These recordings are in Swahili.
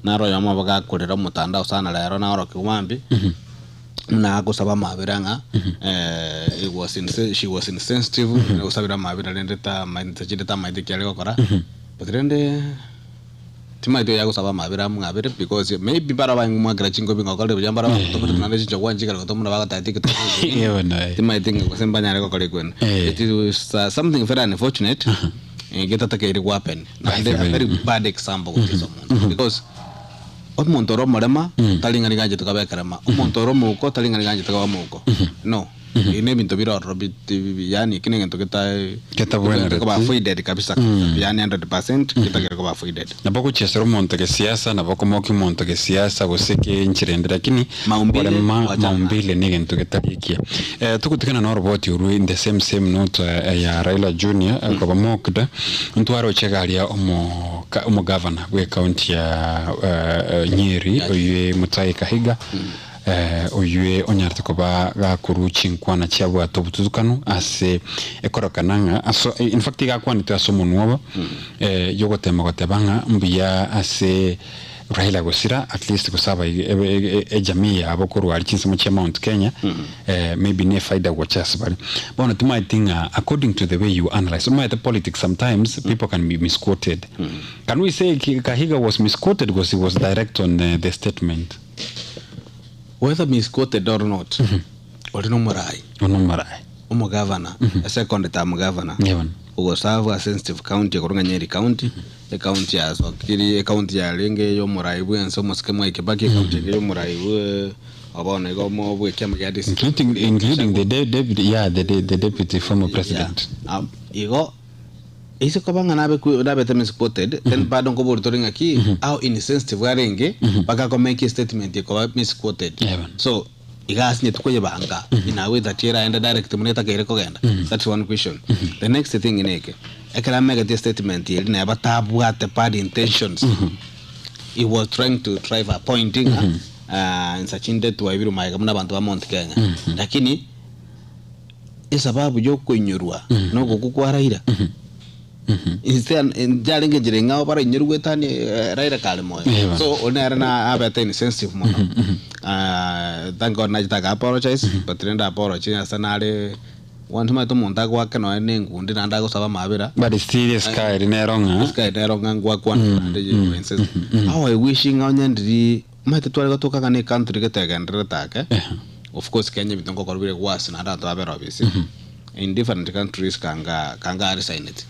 naro yama baga kurira mutandao sana lero naro kiwambi na kusaba mabiranga she was insensitive usabira mabira ndeta mindeta mindiki yale gukora but rende timaito ya kusaba mabira mungabire because maybe bara bangumwagira chingo bingokole byambara bakutomuta nanje chakwanjika gotomuna bagatatiki timaito ngosemba nyale gukole kwena it is something very unfortunate get attacked weapon a very bad example of this because omuntu oromorema talingani ganje tukabekerema omuntu oromuko talingani ganje tukabamuko no ine bintu biroro yani kinenge keta buena kwa avoided kabisa yani 100% kitakere kwa avoided na bako chesero monto ke siasa na bako moki monto ke siasa goseke nchirendera kini maumbile nige ntuketabikia tukutikana na robot uru in the same note ya Raila Junior kwa mokda ntwaro chegalia omo governor we county ya Nyeri oye Mutai Kahiga oyue onyarte koba gakuru chinkwana cyabwa tobutuzukanu ase ekorokananga aso in fact gakwani asomo nuwa yogotema gotebanga mbiya ase Raila gosira at least kusaba jamii abokuru alikinse mu Mount Kenya maybe ne faida watchas bali bona to my thing according to the way you analyze so the politics sometimes people can be misquoted can we say Kahiga was misquoted because he was direct on the statement whether misquoted or not olino murai omo governor a second term governor ugo serve a sensitive county kurunga Nyeri county the county as okiri county ya lenge yo murai bwenso moskemo ikibaki county yo murai abona igomo bwekema ya including the deputy former president igo ise kabanga nabe misquoted then pardon ko boritoringa ki how insensitive warenge baka ko make a statement ko misquoted so igasinye tukoye banga in a way that era and direct muneta kere ko genda that's one question the next thing ineke ekala make a statement yeli na batabu at the bad intentions he was trying to drive a pointing in such in that way biru mai kamuna bantu ba Mount Kenya lakini isababu yo kunyurwa no gukukwa Raila instead in jalenge jirenga para nyurwe tani Raila kalmo so onera na abata insensitive mo thank God najita apologize but renda apology asanale wantu mato monta kwa kana nengundi nanda kusaba mabira but still sky neronga ngwa kwa how I wishing onyandiri mate twale gotoka kana country ketegendera take of course Kenya bitongo korbire kwasi nanda to abero bisi in different countries kanga resign it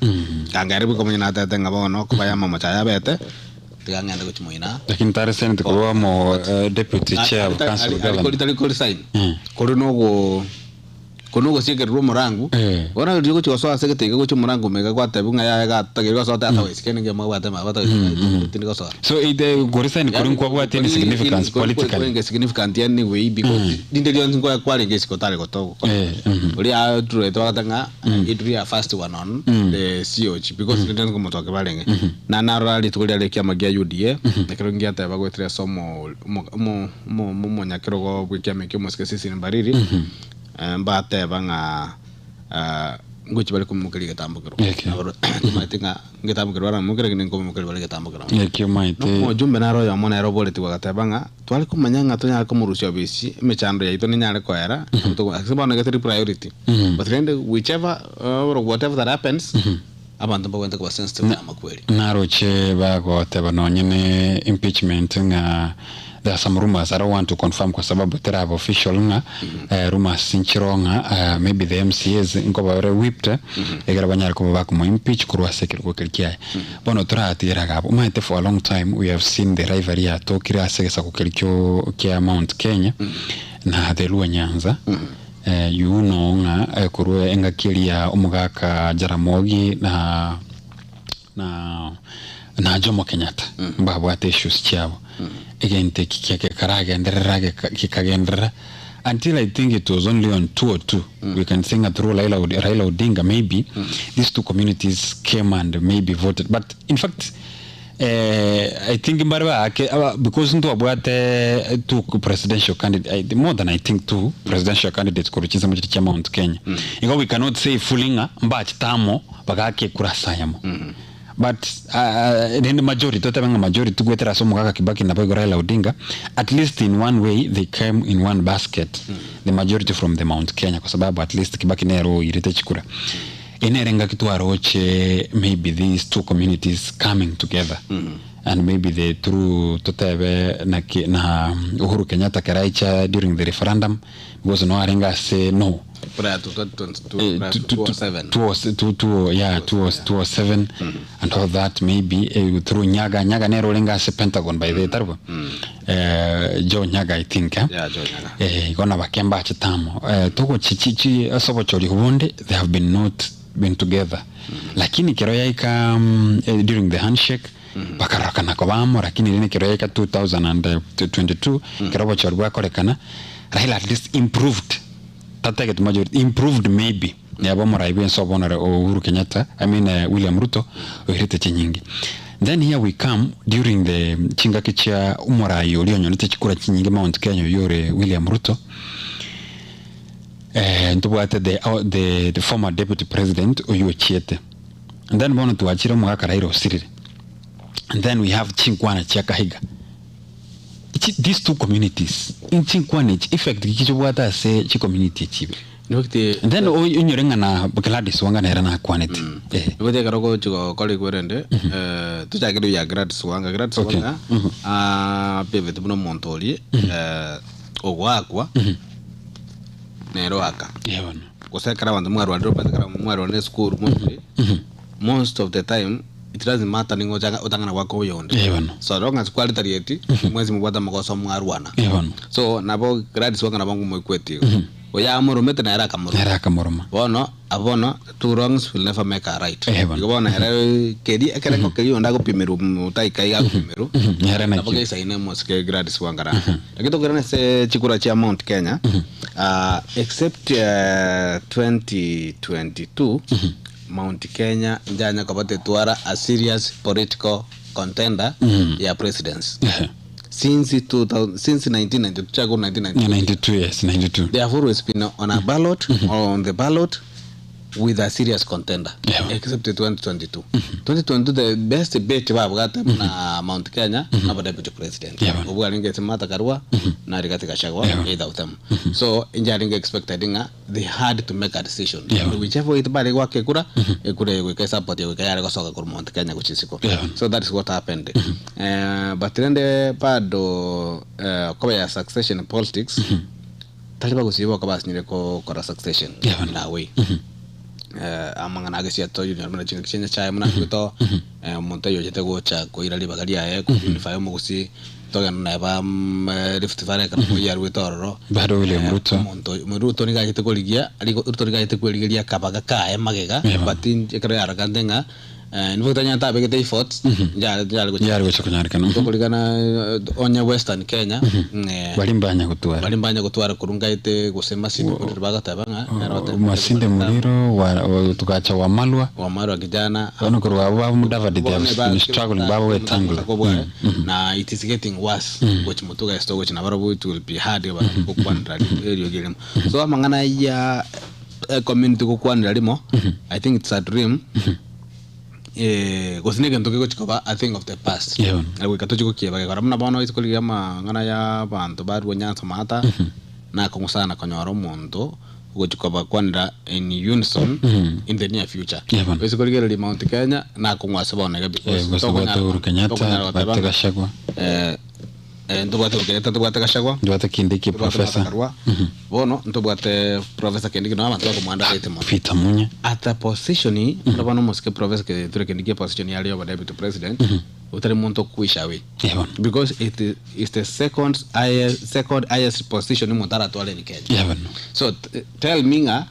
kanga ribu ko muna tata ngabono ko bayama machaya bete tigangenda ko chimoina lakini tare senate ko mo deputy chair of council government ko resign ko no go sieke rumo rangu ona ndiko chikosoa sekete ko chumurangu mega kwate bunga ya gatagirwa sote ata wesikene ngemo bata mabata tindiko soa so ide go resign ko rinko kwa tini significance politically ko significant yani we because dindeli onzi kwa kwale ngesiko tale ko to uri a true to atanga it we are first one on the COG because ndenge motoke balenge na narali tukuli ale kya magia UDA nakiro ngia ta bagwe tre somo mo nyakiro go bwikya mekyo moske sisi mbariri mbate banga nguchi bali kumukiri gatambukiro matinga ngetambukiro bara mukiri nko kumukiri bali gatambukiro maite no jumbe naro ya mona ero boleti wagatebanga twali kumanyanga tonya ko murusha bisi mechando ya itoni nyale ko era to akisaba negative priority but then whichever or whatever that happens abantu bagwenda ko sensitive amakweli naro che bago teba no nyine impeachment nga there are some rumors I don't want to confirm kwa sababu tera official nga rumors sinchironga maybe the MCAs ngo bare whipped egera banyara ko bako mo impeach kurwa sekere ko kirkia bono tera atira gabo maite for a long time we have seen the rivalry atokira sekesa ko kirkyo kia Mount Kenya na Delua Nyanza you know nga kurwe engakilia omugaka Jaramogi na Jomo Kenyatta mbabo ate issues chabo again take kikagendera until I think it was only on 2 or 2 we can sing through Raila Odinga maybe these two communities came and maybe voted but in fact I think because ndo abwate two presidential candidate more than I think two presidential candidates kuruchiza mu cha Mount Kenya we cannot say fulinga mbati tamo bagake kurasayamo but in the majority totabanga majority tugwetera so mugaka Kibaki na Raila Odinga, at least in one way they came in one basket, the majority from the Mount Kenya, kwa sababu at least Kibaki nero irite chikura inerenga kitu aroche maybe these two communities coming together. And maybe the through totebe na Uhuru Kenyatta Keraicha during the referendum because no arenga say no prior to 2007 and all that, maybe through Nyaga nero lenga se Pentagon by the tarbo Joe Nyaga I think Joe Nyaga gonna bakemba chitamo toko chichichi asobo choli hunde they have been together lakini keroyaika during the handshake bakarakana kobamo lakini nene keroyaika 2022 kerobo chorwa korekana Raila at least improved tatake to majority improved maybe yabo moraibe so bonara Uhuru Kenyatta William Ruto ohirete chinyingi. Then here we come during the chingaki cha umorai olionyonete chikura chinyingi Mount Kenya yore William Ruto the former deputy president Oyuo Chiete, and then bono tuachira mwaka Raila Osirire, and then we have Chinkwana chia Kahiga. These two communities in Chinkwana effect kichobwata se chi community chibi and then unyorenga na Gladys wanga na na Kwaneti bode karoko chuko kole kwerende tuchakiro ya Gladys wanga peve tubuno Montoli ogwakwa nero aka yebona kusekara bantu mwarwandiro patakara mwarwane school most of the time it doesn't matter ningo janga utangana wako yonde yebona so long as quality yeti mwezi mubata makoso mwarwana yebona so nabo Gladys wanga nabangu mwekweti oya murumete na era kamuruma bono abono two wrongs will never make a right ikobona era kedi akere ko kedi onda kupimeru mutai ga kupimeru era na nabo kesa ine moske Gladys wangara akito gerane se chikura cha Mount Kenya except 2022 Mount Kenya njanya kabate tuara a serious political contender ya presidents since 1992 yes 92 they have always been on a ballot or on the ballot with a serious contender except 2022 2022 the best bet babugata na Mount Kenya na deputy president obugalinge Martha Karua na Rigathi Gachagua either of them so injaringe expected they had to make a decision whichever it bali wake kura ekure weke support weke yare kosoka ku Mount Kenya kuchisiko so that is what happened but then the bado kwa ya succession politics taliba kusiwa kwa basi ko kora succession in a way amanga nagisia to junior mana chinga Kenya cha muna kuto monta yo jete gocha ko irali bagalia ko unify mo kusi to na ba Rift Valley ka ko yar wetoro bado William Ruto Ruto ni ga jete ko ligia ali ko Ruto ni ga jete ko ligia kabaga ka magega batin ekra yara kandenga nivutanya tabe kete efforts ya go kunyarika no ko ligana onya Western Kenya balimbanya gutwara kurungaite gusema sindi ko baga tabanga masinde muliro wa tukacha wa malwa kijana ono kurwa baba Mudavadi they have struggling baba wetangula na it is getting worse which mutuga sto which na barabu it will be hard ba ko kwandra area gelem so amangana ya community ko kwandra limo I think it's a dream gosinege ntoke ko chikoba I think of the past we katochiko kieba kwa mna bana isiko ligama ngana ya bantu bari nyanza mata na kongusana konyoro muntu ko chikoba kwandra in unison in the near future isiko ligere Mount Kenya na kongwasa bana because Uhuru Kenyatta Gachagua ndubwate Gachagua ndubwate Kindiki professor bono ndubwate professor Kindiki no amantu kumanda lete mo Peter Munya at a position ndabano moske professor Kindiki position yali over deputy president utari muntu kuishawe because it is the second highest position mutara twale ni Kenya so tell me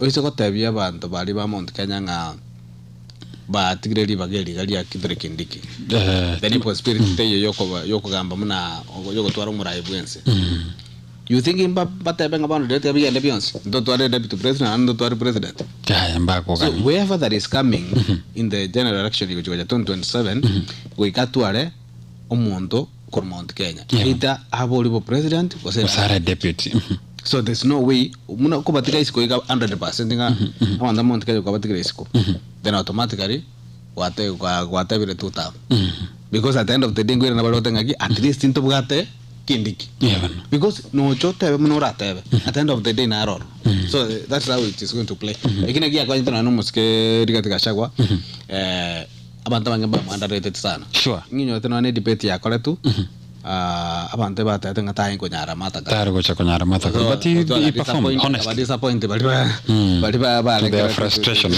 oisoko tabia bantu bali ba Mount Kenya nga ba tigireli bageli gali ya Kithure Kindiki then spirit teyo yoko gamba muna yoko twara murai bwense you think batabenga bano dete biya Beyonce ndo tware deputy president and ndo tware president mbako so whoever that is coming in the general election you 2027 we katware omuntu ku Mount Kenya either abolibo president or Sara deputy so there's no way muna kubatika isiko 100% nga awanda Mount Kenya kubatika isiko then automatically kwate vile tuta because at the end of the day ngwira na balote ngaki at least into bugate kindiki because no chote mno ratebe at the end of the day na error so that's how it is going to play lakini kia kwa nitana no muske rigatika shagwa abantu bangamba underrated sana sure nginyo tena ne debate ya kole tu abantu bata tenga tai konyara mata tare gocha konyara mata but he performed honestly but disappointed bali ba their frustration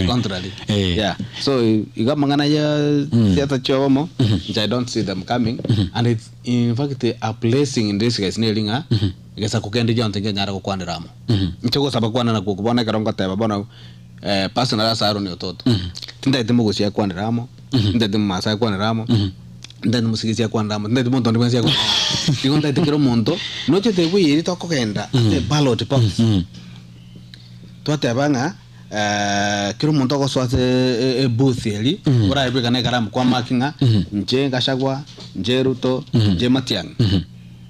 contrary yeah so igamangana ya theater chomo I don't see them coming and it's in fact a blessing in this case nelinga igesa kukende jonte nyara ko kwandiramo nchoko saba kwana na kubona karongo teba bona personal asaro ni ototo tinda itimo gosia kwandiramo tinda itimo masa kwandiramo ndani musigisia kwandiramo tinda itimo tonde kwansia digo ndai tekero monto no che te bui to kokenda the ballot box to te banga kiro monto ko swase booth eli ora ibe kana karamu kwa makinga nje ngashagwa nje Ruto nje Matiang'i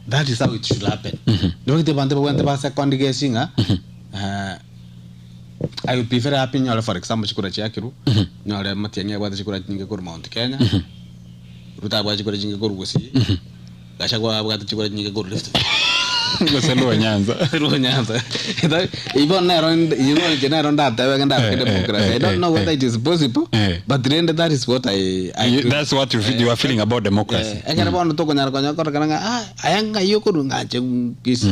that is how it should happen no te bande bwante ba second guessinga I would be very happy nyole for example chikura chiakiru nyole Matiang'i abwate chikura nyinge kur Mount Kenya Ruto abwate chikura nyinge kur Gusii gashagwa abwate chikura nyinge kur Rift Selo Nyanza even I don't know whether it is possible but then that is what that's what you are feeling about democracy agara bono to konyara kor kananga ayanga yokuru ngache kisi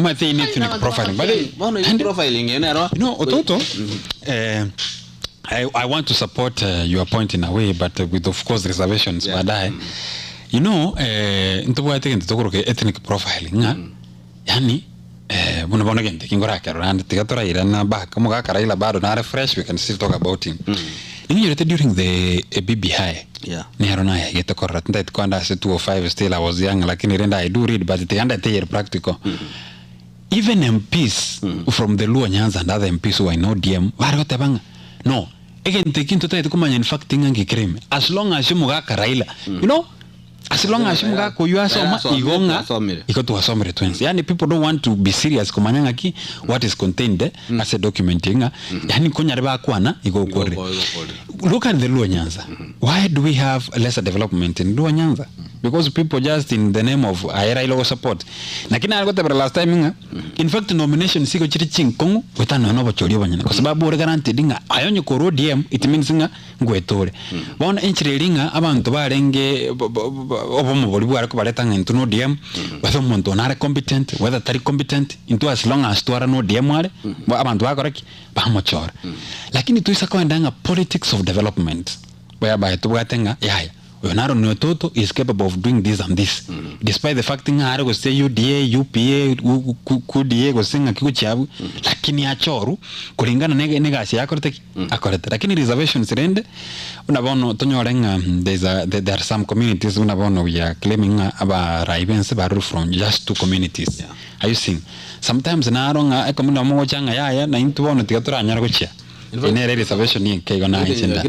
my thing ethnic profiling but bono profiling enero ototo I want to support your point in a way but with of course reservations baadaye you know ntobwate kintu tokoroke ethnic profiling yani bona gente kingora karanda tigatora irana back muga karaila bado na refresh we can still talk about him during the BBI ni harona ya gete correct ndait kwanda se 205 still I was young lakini renda I do read but the under the practical even MPs from the Luo Nyanza and other MPs who I know DM bari gotabanga no egente kinto tait kumanya in fact ngangi crime as long as muga karaila you know as long as muga ko yuasoma igonga ikotu asomere twins yani people don't want to be serious kumanyanga ki what is contained as a documenting yani konyare ba kwana igokore look at the Luo Nyanza why do we have lesser development in Luo Nyanza because people just in the name of Raila support lakini alikote last time in fact nomination siko chiri chinkongu wetano no bachori banyana kwa sababu ore guaranteed nga ayonye ko rodm it means nga ngwetore bona enchirelinga abantu barenge obomo boli bwara ko baletanga into no DM batho muntu nare competent whether tari competent into as long as twara no DM wale abantu bakoraki bamochora lakini tuisa kwendanga politics of development whereby tubwatenga yaya Onaro Nyototo is capable of doing this and this despite the fact nga go say UDA UPA kuDA go singa kikuchabu lakini achoru kulingana nega asi akorete lakini reservations rende unabono tonyorenga there are some communities unabono we are claiming aba raibense baru from just two communities are you seeing sometimes naronga ekomuna mo changa yaya na into bono tigatora nyara gochia inere reservation ni kego na inchenda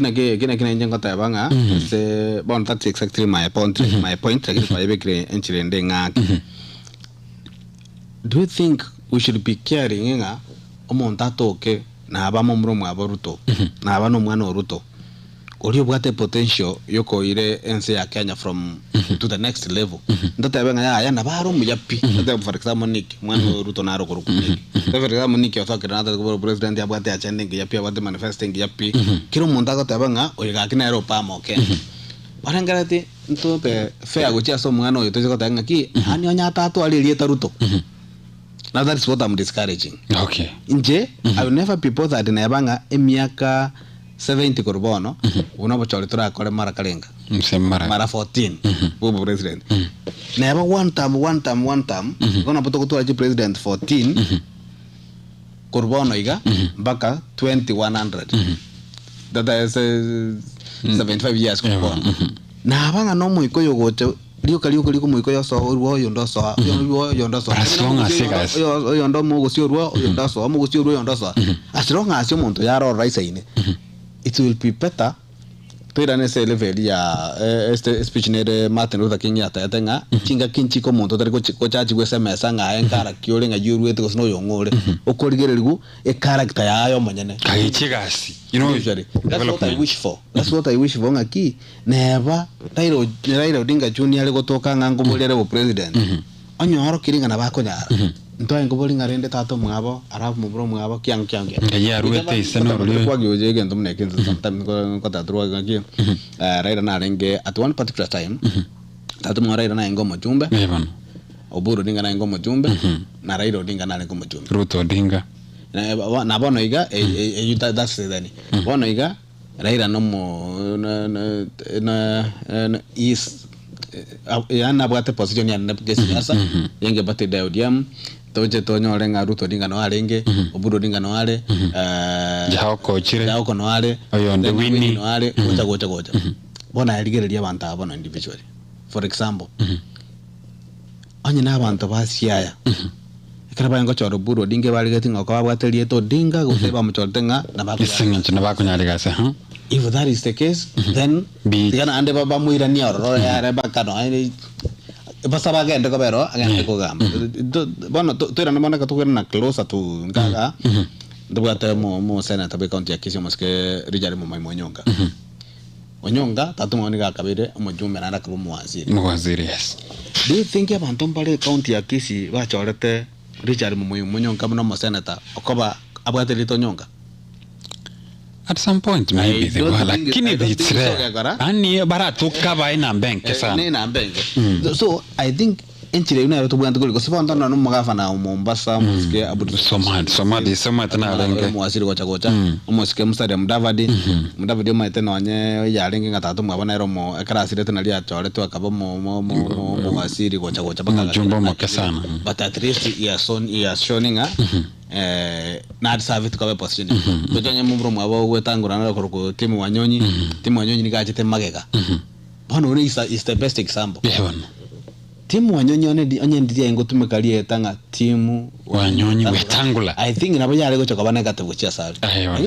kina njengo tabanga se bon that's exactly my point lakini kwa ibekre enchirende ngaki do you think we should be caring nga omonta atoke na abamo mromo aboruto na abano mwana oruto ori obwate potential yoko ire ense ya Kenya from to the next level ndotabanga ya na baro muyapi for example Nick mwana oruto na aroko rukuniki for example Nick otokera na ko president yabwate achende yapi abwate manifesting yapi kiro monta gotabanga oyiga kina Europa moke barangarate ntope fair gochia so mwana oyo tozo gotanga ki ani onya tatu alilie taruto now that is what I'm discouraging okay nje I will never be bothered na yabanga emiaka 70 korbono unabochore tura kore mara kalenga mara 14 bubu president never one time gonna poto kutua ji president 14 korbono iga mpaka 2100 that is 75 years korbono na abanga no muiko yogote liuko muiko yo so ruo yondo so as long as guys yondo mugo si ruo yondo so mugo si ruo yondo so as long as yo monto yaro raisa ine it will be better pera nese level ya speech ne Martin Luther King ya tatenga kinga kinchi ko muntu tari ko chachi gwese mesa nga enkara kyole nga yurwete ko sino yongore okorigerergu e character yayo manyane kaichigasi you know usually that's what I wish for ngaki never Raila Odinga Junior le gotoka ngango bolere bo president onyoro kiringa na bako nyara ntoye ngoboli ngarende tato mwabo arabu mubro mwabo kyang ya ruete isano rule kwa gyoje gento mneke sometimes ko tatro ngaki Raila na renge at one particular time tato mwa Raila na ngoma jumbe Oburu Odinga na ngoma jumbe na Raila Odinga na ngoma jumbe Ruto Odinga na bono iga that's then bono iga Raila no mo na is yana bwate position ya siasa yenge bate diodium toje tonyo renga Ruto Odinga no arenge Oburu Odinga no are Jaoko no are oyonde wini no are gocha bona aligereria abantu abona individually for example onye na abantu basiaya ikara bayango choro Oburu Odinga bali getinga kwa bwatelie to Odinga guseba muchotenga na bakunyarigasa if that is the case then digana ande baba muirani oro ya bakano ai basa bagende ko bero agende ko gamba bono toira no manaka tukera na closer to ngaga ndubata mo senata be county akisho maske rijari mo mai Onyonga Onyonga tatumoni ga kabire mo jume na ko mo waziri yes do you think abantu mbale county akisi bachorete rijari mo Onyonga mo senata okoba abwate lito Onyonga at some point maybe they were lakini it's rare ani barato kaba ina benke sana ina benke so I think enchile una to bwanto ko sifa ntana no magafa na Mombasa muske abudu Somali tana renge mwasiri gocha muske musare Mudavadi ma tena onye ya renge ngatatu mwabana ero mo ekrasire tena lia chore to akaba mo mwasiri gocha baka jumbo makasana but at least he has showing na deserve to cover position to jonye mubro mwabo wetangura na ko timu Wanyonyi ni gachete magega bono is the best example timu Wanyonyi onye ndiye ngotumekalie etanga timu Wanyonyi wetangula I think nabo yare gocha kabana gatabuchia sare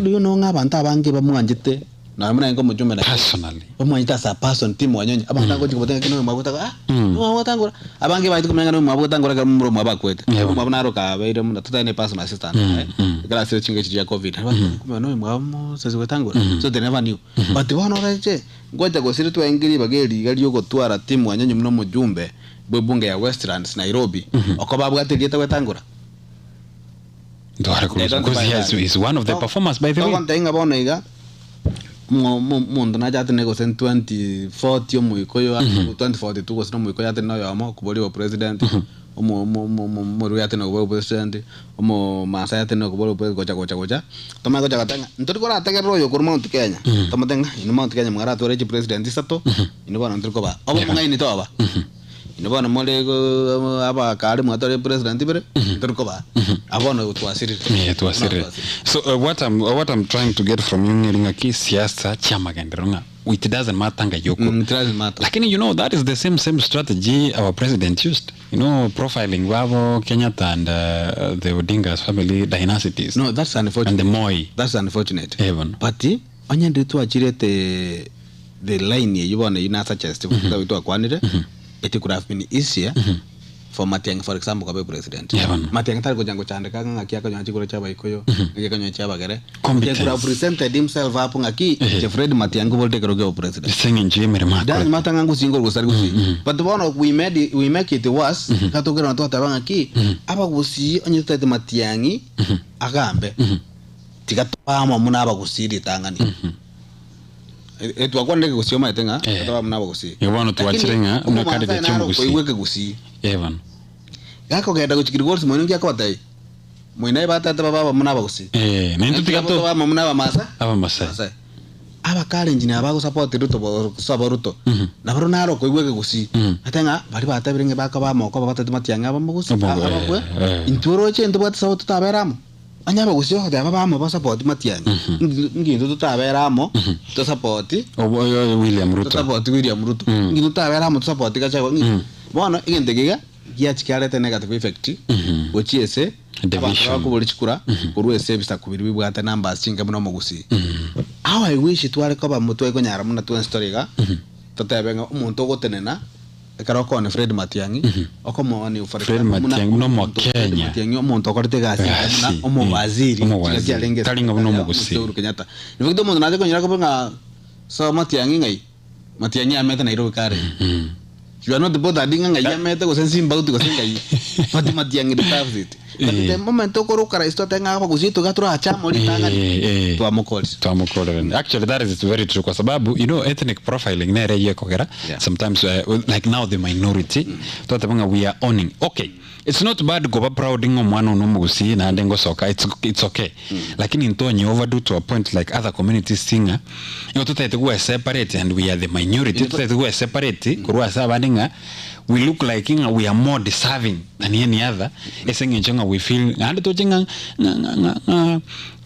do you know ngabanta abange bamwanjite na muna ngo mujume na personally bamwanjita sa person timu Wanyonyi abanga gocha kubotanga kino mwabota mwabotangura abange baito kumenga no mwabotangura ka mumro mwabakwete mwabona roka beire muna tutane personal assistant kala sire chinge ya covid no mwamo sezi wetangura so they never knew but one oreje ngoja gosire tu engiri bageri gali yogotwara timu Wanyonyi muno mujumbe bunge ya Westlands Nairobi okoba bwatelieta wetangura ndwara because he is one of the performers by the way one thing about iga mundu na jate nego sen 2040 omuikoyo 2042 gosino muikoyo ate no yamo kuboli wa president omo ruyate no kuboli president omo masa yate no kuboli gocha toma gocha katanga ntori kora atake royo kuruma ntu Kenya toma tenga inuma ntu Kenya mwara tore president isato inubana ntori koba obo mungai ni toba inubana mole aba kare mwatore president bere ntori koba abona utwasiri so what I'm trying to get from you ngaki siasa chama ganderonga it doesn't matter nga yoko it doesn't matter lakini you know that is the same strategy our president used profiling wabo Kenyatta and the Odinga's family dynasties no that's unfortunate and the Moi that's unfortunate even but onye nditu achirete the line yibona ina suggest kuta akwanire it could have been easier for Matiang'i for example kabe president Matiang'i tari kujango chande kanga ngaki akanyo chikoro chaba ikoyo ngaki akanyo chaba gere he could have presented himself hapo ngaki Fred Matiang'i volte keroge president singing jimere mako dan matanga ngusingo gusari gusi but bono we make it worse katogera na tota ngaki aba gusi onye tete Matiang'i agambe tikatwama muna aba gusiri tangani etwa kwande gusio tenga katwa muna aba gusi yobano tuwachirenga una candidate chomo gusi iweke gusi Evan gako genda kuchikiri goals mo ningi akwata mwina ibata baba muna bagusi nintu tikato baba muna ba masa aba masa aba kale njini abago support Ruto sabaruto na baro naro ko iweke gusi atenga bali bata biringe baka ba moko baba Matiang'i aba mugusi aba kwe inturo che ndo bata sawo tutaberamo anyaba gusi ho baba mo ba support Matiang'i ngi ndo tutaberamo to support William Ruto ngi tutaberamo to support ka chawo bono igendegiga giachikare negative effect ochiese division ko bolichikura kuruese bisa kubiri bibwata numbers chinga muno mugusi how I wish tware koba mutwe ko nyara muna tu story ga totebenga umuntu gotenena karoko ne Fred Matiang'i okomo ni ufare Fred Matiang'i no mo Kenya Matiang'i umuntu akorite gasi na umu waziri talinga no mo gusi Uhuru Kenyatta nibigdo umuntu naje ko nyara ko nga so Matiang'i ngai Matiang'i ameta Nairobi kare you are not bothered dinga ngai ameta ko sensi mbauti ko sengai Matiang'i deserves it but the moment ko kara isto tenga ko gusito gatura achamo litanga to amokoli actually that is very true kwa sababu you know ethnic profiling na reye kogera sometimes like now the minority to tabanga we are owning okay it's not bad go proud ngo mwana no mugusi na ndengo soka it's okay lakini ntonye overdo to a point like other communities singa yo tutete go separate and we are the minority tutete go separate kurwa sabandinga we look like we are more deserving than any other esenga nchanga we feel and to jinga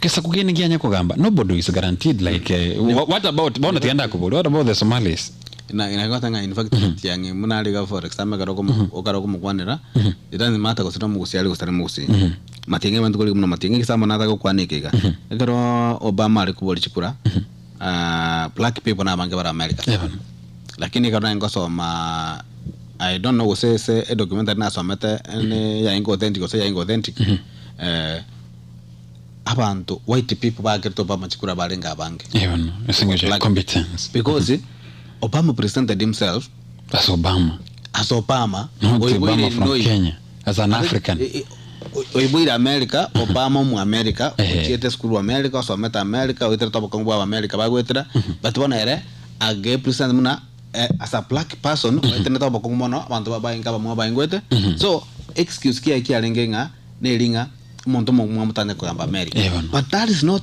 kesa kugeni gyanya kugamba nobody is guaranteed like what about bona tienda kubuli what about the Somalis ina in fact yangi munali ga for example garoko mukwanira it doesn't matter ko sino mugusiali ko sino mugusi matinge bantu kuli muna matinge kisama nata ko kwanikega egaro Obama ali kuboli chikura black people na bange bara America lakini kana ngosoma I don't know say a documentary na somete ya ingo authentic abantu white people bagerto Obama chikura barenga bange even a single competence because Obama presented himself as Obama not Obama from Kenya as an African oibuira America Obama mu America uchete school America so meta America uitera topo kongo America bagwetera but bona ere age present muna as a black person uitera topo kongo mono abantu babainga bamwabangwete so excuse kia alengenga nelinga umuntu mutane ko America but that is not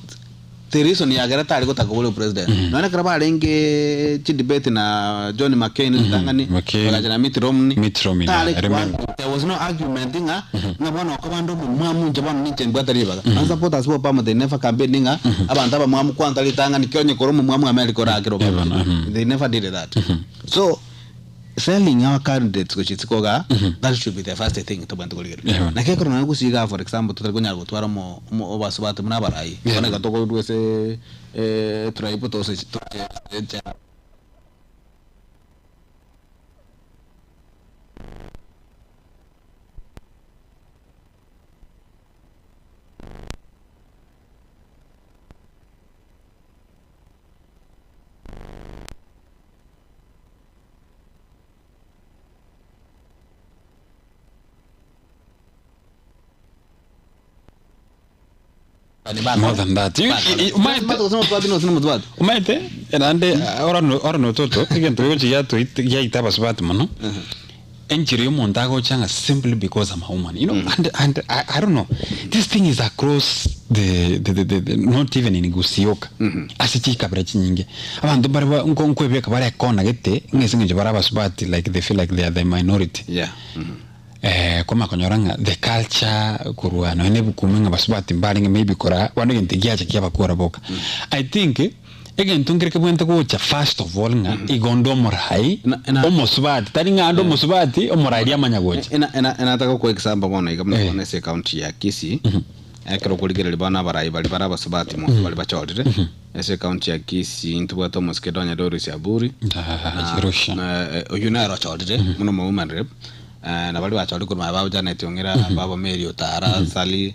the reason ya garata aliko takobole president naona karaba alenge chi debate na John McCain tangani wakaja na Mitt Romney there was no argument nga bwana ko bando mwamu njabana ninche mbata ribaga and supporters bo pama they never campaigning abantu aba mwamu kwanta litangani kyonye koromu mwamu America rakiro they never did that so selling our candidates which is koga that should be the first thing to bantu kuligero na ke korona kusiga for example tutari kunya gutwara mo obasubate muna barai bona gatoko duese tribe to se more than that umaite enande ora no toto igento yochi ya itaba sbat mano enjiri umuntu agochanga simply because I'm a woman you know and I don't know this thing is across the not even in Gusioka asichika brechi nyinge abantu bari nkonkwebeka bari kona gete ngesinge baraba sbat like they feel like they are the minority koma konyoranga the culture kurwa no ene bukumenga basubati mbalinga maybe kora wano ntigiacha kiaba kora boka I think again tungireke bwente ko cha first of all nga igondo morai omosubati taringa ando mosubati omorai amanyagocha ena nataka ko example bona ikamna kone se county ya Kisii ekero kuligere bana barai bali baraba subati mo bali bachorire ese county ya Kisii ntubwato moskedonya Doris Aburi oyuna ro chorire muno mo woman rep na bali bachori kuruma babo jana tiongera babo Mary Otara Sally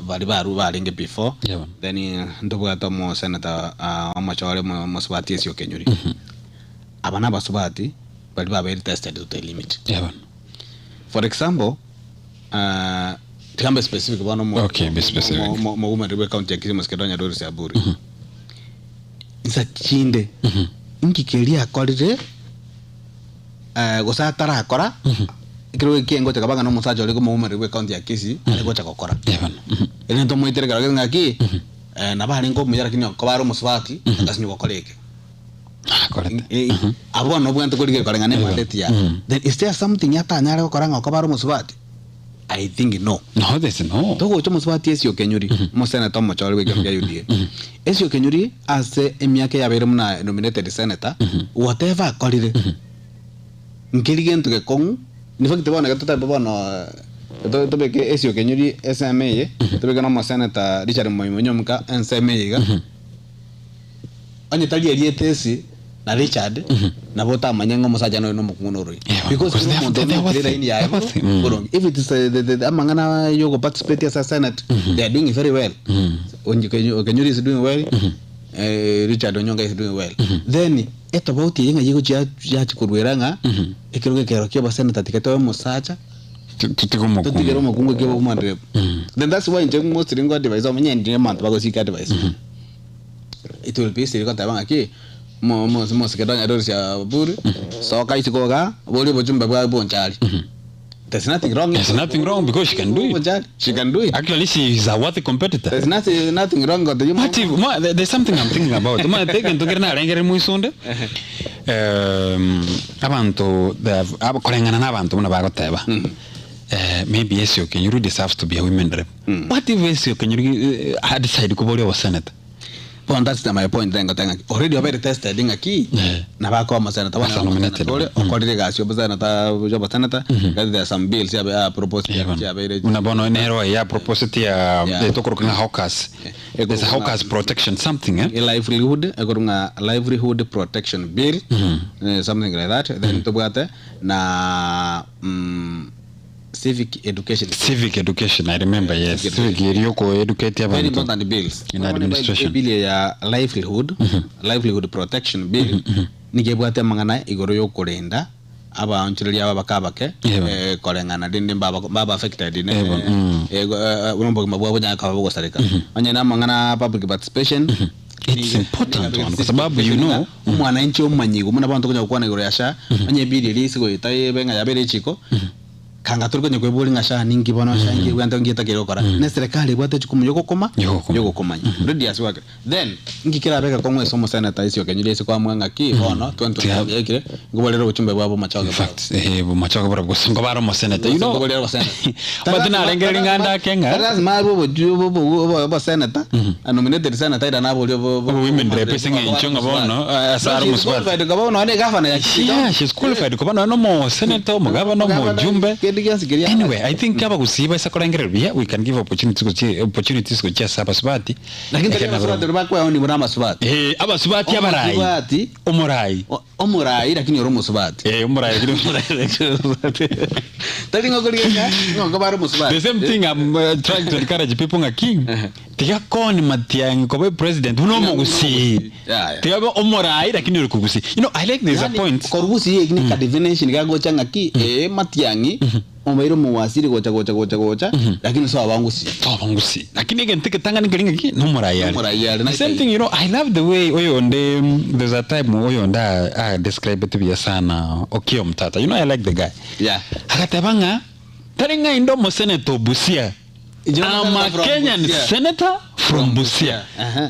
bali baru balinge before then ndobwato mo senator amachore mo subati esio kenyuri abana basubati bali babe tested to the limit for example tikambe specific bana mo mo woman rep county ya Kisii moskedonya Doris Aburi isa chinde nkikelia akorire gosatara akora ikiro kiengo tekabanga no musacho aliko mu mari county ya Kisii aliko chakokora ene ndo moitere karaga ngaki na bali ngo muyara kinyo ko baro muswati akasinyo kokoleke abo no bwento kulige kolenga ne mandate ya then is there something yata nyare ko koranga ko baro muswati I think no there's no to go to muswati esio kenyuri mo senator mo chori we ya UDA esio kenyuri as emiake ya bere muna nominated senator whatever kolire ngirigentu ke kong ni fakti bona gatata bona to beke esio kenyuri SMA to beke no senator Richard Moimonyo mka SMA ga anye tali elietesi na Richard na bota manyengo musaja no mukungo roi because they are in ya if it is the amangana yogo participate as a senate they are doing very well Onyuri is doing well Richard Onyonga is doing well then eto bauti yenga yigo ya chikurweranga ekiroge kero kyo senate tiketo musaja tutigero mukungo kyo kumandre then that's why nje most ringo advice omenye ndine month bagosika advice it will be siri kota banga ki mo sekadanya dorsia buri so kai sikoga boli bojumba bwa bonchali there's nothing wrong. There's nothing wrong because she can do it. She can do it. Actually, she is a worthy competitor. There's nothing wrong with the there's something I'm thinking about. Ma taken to get na rengere muy sonde. Abantu abakolengana nabantu muna bagoteba. Maybe Esio Kenyuri deserves to be a women rep. What if Esio Kenyuri had decided to go to Senate? Well, that's my point. Then already very tested in a key. Nabako Masanata was nominated. According to Senator, there are some bills proposed. Unabono Nero, proposed the Tokuruna Hawkers. There's a Hawkers protection something, a livelihood protection bill, something like that. Then to na civic education, I remember, yes. Civic educate very important bills in administration. Livelihood protection bill. Nigebwate mangana igoro yo korenda aba onchiri aba bakabake kolengana dinde baba affected ne unombo mabwa nya ka bwo sareka onyana mangana public participation. It's important one kwa sababu mwananchi omanyigo muna bantu kunya kukwana igoro yasha onye bill release go itaye benga yabere chiko kanga turiko nyoko boli ngasha ningi bono shangi wanda ngita kero kora ne serikali bwate chikumu yoko koma ready as work then ngikira beka komwe somo senator isio kenyule kwa mwanga ki bono 20 yekire ngobolero uchumbe bwabo machaga fact machaga bra gosungo baro mo senator ngobolero senator but na rengeri nganda kenga that's my bo senator nominated senator ida nabo women representing inchonga bono asaru musbat qualified ko bono ne governor yeah she's qualified ko bono no mo senator mo governor mo jumbe. Anyway, I think kama kusiba isa korengerera we can give opportunities ko chia saba subati lakini kama subati bakwa oni murama subati abasubati abarai omurai lakini oromo subati omurai tali ngokoliga ngo baro musubati the same thing I'm trying to encourage people ngaking tiga koni matiang ko president uno mugusi tiga omurai lakini uri kugusi I like this point korugusi igni ka definition ga gocha ngaki matiangi omairo muwasiri gocha lakini so abangusi lakini igentike tangani ngelinga no murai the same thing I love the way there's a time I describe it to be sana Okio Mtata I like the guy akatabanga taringa indo mo senator Busia I'm a Kenyan senator from Busia.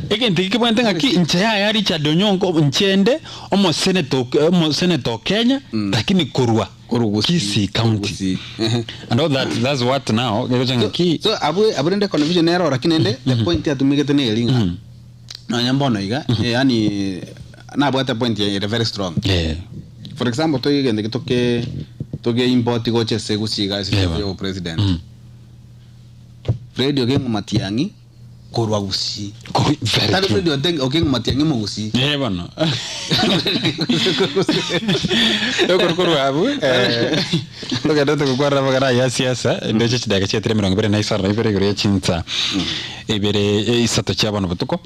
Again, think about thing nche ya Richard Onyongo nchende omo senator Kenya lakini Kurwa Kisii County. And all that's what now so abunde confusion error lakini the point ya tumike tene elinga na nyambono iga yani na bwata point ya very strong for example to igende toke import go chese gusiga yo president Radio Gengo Matiangi Korwa Gusi. Very true. Radio Gengo Matiangi Mugusi. Bano. Korwa abu. Look at the Guara Magara Yasiasa, and the Chich Dagachi Tremor, very nice, very great chinta. Ebere Satochaban of Toko.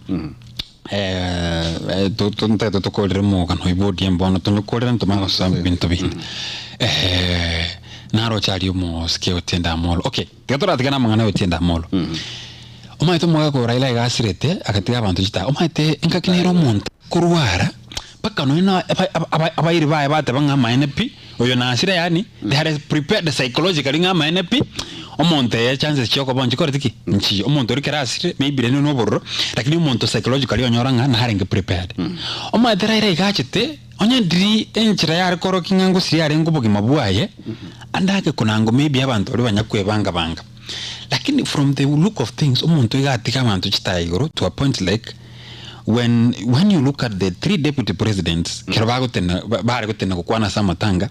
To call Remogan, who bought him bonnet to look and to Manos bin to be. Naro chari mo skeo tenda molo. Okay, gatora tigana mangana utenda molo. Omaito moga ko Raila gasirete akatiga abantu chita. Omaite enka kinero monta kurwara paka no ina abairi bae bate banga MNP oyo na asira yani they had prepared psychologically nga MNP omonte ya chances choko bonje kortiki nchi omonto rikera asire maybe reno no borro lakini omonto psychologically onyoranga na harenge prepared. Omaite Raila gachete onye ndiri enchira yari koro kingango siyari ngubugi mabuaye andake kunango maybe abantu bali banyakwe banga lakini from the look of things umuntu igatika abantu chitayigoro to a point like when you look at the three deputy presidents kirabago tena bari kutena kukwana samatanga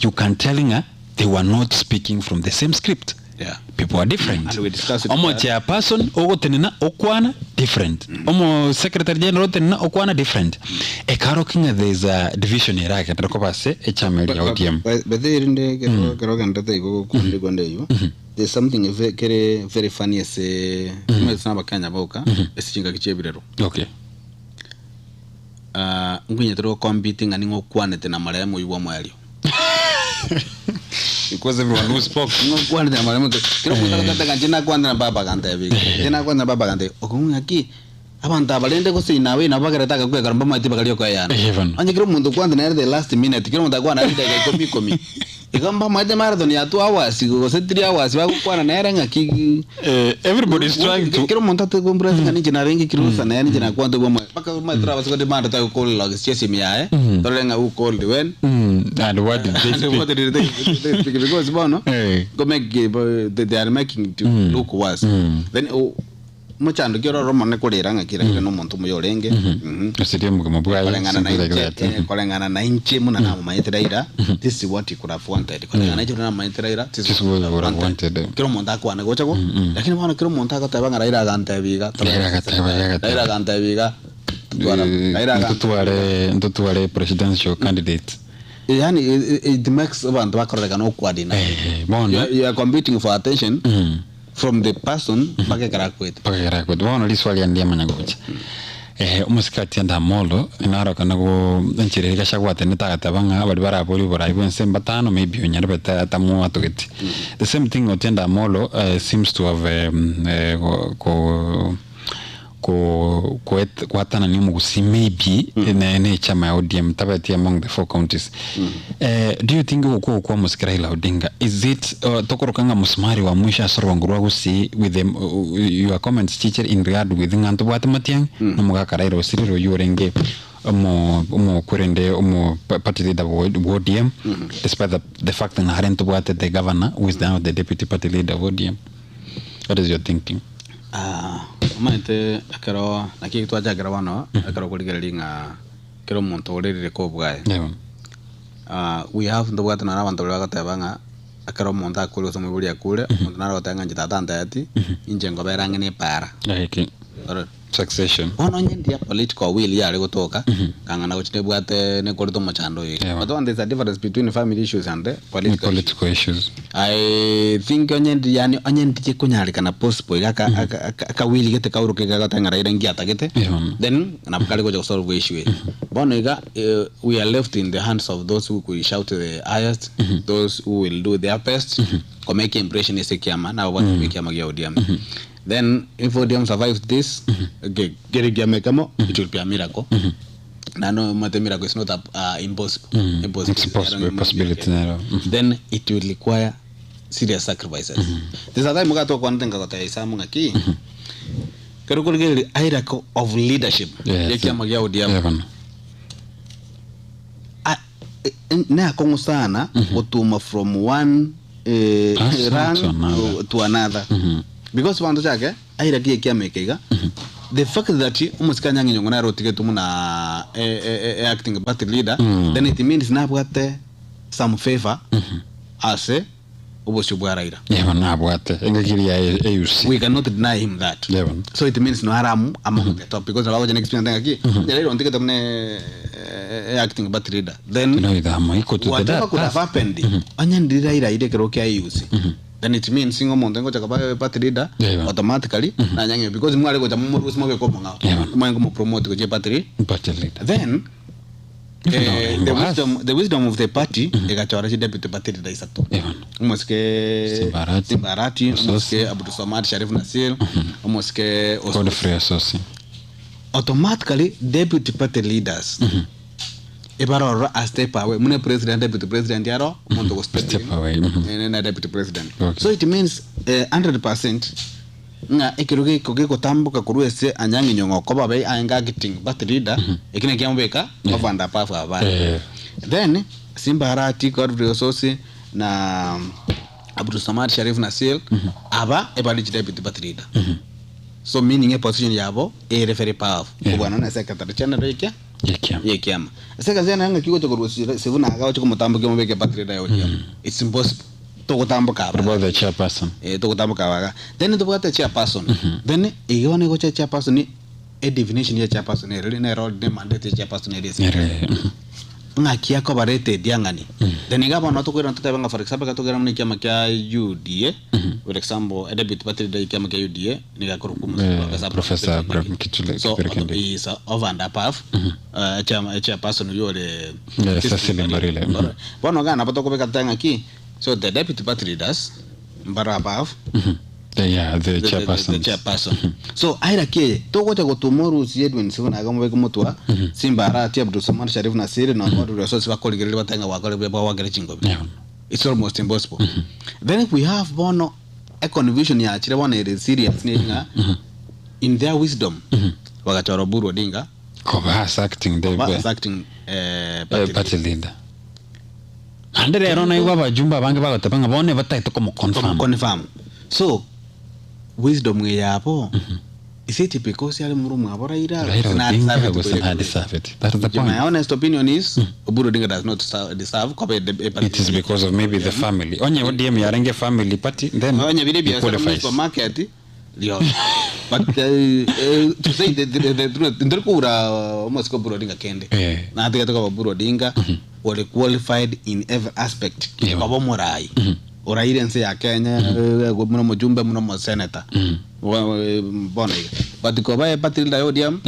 you can telling her they were not speaking from the same script People are different. And we discuss it. Omo chairperson ogo tenena okwana different. Omo secretary general tenena okwana different. E karo kinga there's a division irake ndakopase e chama ya ODM. But they rinde kero ganda go kundi gonde yo. There's something very funny as mwe bakanya boka esichinga kichebirero. Okay. Ngwinye tro competing ani ngokwane tena maremo yuwa mwalio. Because everyone who spoke ngokwane tena maremo kero kutaka kanjina kwanza na baba kanta yabi. Jina kwanza baba kanta. Okunga ki abantu abalende ko sinawe nabagareta kwegara mbama ati bagalio kwa yana. Anje kero mundu kwanza na the last minute kero mundu kwana ndika komi. Igamba made marathon ya 2 hours go 3 hours bakukwana na era ki everybody is trying to kero monta te gombra ngani jina rengi kiro sana yani jina kwanza boma paka matra basko de manda ta ko log chesi miae tolenga u called when and what did they speak because bono go make they are making to look worse then muchando kero romane ko leranga kira no muntu muyorenge seria mugamo bwayo kolengana na inche muna na maitiraira this is what you could have wanted kolengana na na maitiraira this is what you wanted kero monta kwa na gochago lakini bana kero monta ka tabanga raira ganta biga raira ganta biga tuare presidential candidate yani it makes abantu bakorega no kwadina you are competing for attention from the person pake karakwet bona liswali ya ndiye manyagocha umusikati anda molo inaroka nago nchireka shagwate netatabanga bali baraboli borai bwense batano maybe onyara beta tamu atogeti the same thing otenda molo seems to have kuatana ni mugusi maybe ne chama ya ODM tabati among the 4 counties. Do you think kwa musikira ila Odinga is it tokorokanga musmari wa mwisha sorwangurwa gusi with them your comments teacher in regard with nganto bwate matiang no mugakarairo siriro yorenge omo kurende omo party leader of ODM despite the fact that harento bwate the governor who is now the deputy party leader of ODM. What is your thinking? Maite akaro nakitwa jagra wano akaro kuligelinga kero muntu orerire ko bwaye we have ndo bwata na abantu bagatebanga akaro muntu akuri so muburi akure muntu naro tanga njita tanda ati inje ngo beranga ne para succession ono nyendia political will yale gotoka kanga na gochite bwate ne korito machando yi but one there's a difference between family issues and political issues. I think onyendi yani onyendi kunyalika na possible aka will gete kauruke gatanga raira ngiata gete then na bukali go solve issue bono iga we are left in the hands of those who could shout the highest those who will do their best to make impression is kiama na what we kiama ya ODM. Then if ODM survives this, it will be a miracle. No, miracle is not impossible. It's possible possibility. Then it will require serious sacrifices. There's a time mugato kwa ntenga kota isamu ngaki. Kerukuli hierarchy of leadership. Yeki amagia ODM. Na kongo sana utuma from one rank to another. Because wanto chake hierarchy yeki amekega. The fact that umusikanya nginyongo na rotike tumuna acting party leader, then it means na bwate some favor as obosubwa raira. Na bwate engakiri ya AUC. We cannot deny him that. So it means no haramu among the top because abago jana experience ngaki. Lero ntike tumne acting party leader. Then what could have happened? Anya ndira ira ide keroke AUC. Then it means single monte ngo chakaba party leader automatically na nyange because mwale go tamu rusumo ko monga mwangu mo promote go party leader. Then the wisdom of the party egachora chi deputy party leader isato umoske Simbarati umoske Abdul Samad Sharif Nasir umoske Godfrey Asosi automatically deputy party leaders ebaro a step away mune president deputy president yaro monto go step away na deputy president. So it means 100% nga ekiruge koge kotambuka kuruese anyangi nyongo ko babe anga getting but leader ekine kyambeka bavanda pafa abana. Then Simbarati Godfrey Asosi na Abdul Samad Sharif Nasir aba ebali deputy but leader. So meaning a position yabo e referee powerful kubana na secretary general yekiama seka zena nga kiko to kurusi sevuna aga chiko mutambo ke mubeke party leader yo it's impossible tokutambuka about the chairperson tokutambuka waga then tubwate chairperson then ione go chairperson ni a definition ya chairperson really na role de mandate chairperson ile ngakia cooperated yangani then igaba no tokwira tutabanga for example katogera mni kiama kya UDA for example deputy party leader kiama kya UDA nigakurukumu professor Abraham Kitule so is over and above chairperson yole Cecily Marile bono gana patokobeka tanga ki so the deputy party leaders mbara above the chairperson so aira ke togocha gotumoru Edwin Sifuna agamubeka mutwa Simba ati Abdul Samad Sharif Nasir na watu resources bakoligirira batanga wakole bwa wagere chingo it's almost impossible then we have bono a confusion ya chire bona ile serious ninga in their wisdom wakachora Oburu Odinga acting party leader andere erona iwa bajumba bange bagotapanga bone bataito como confirm so wisdom yapo is it because yale murumu abora ira my honest opinion is Oburu Odinga does not deserve it is because of maybe the family onye ODM yarenge family party then onye vile biashara supermarket Leo. But to say the truth, ndikura almost ko Oburu Odinga kende. Na ati toka Oburu Odinga were qualified in every aspect. Babo morai. Orai nse ya Kenya, muno mjumbe muno senator. Bona. But ko ba party leader ODM.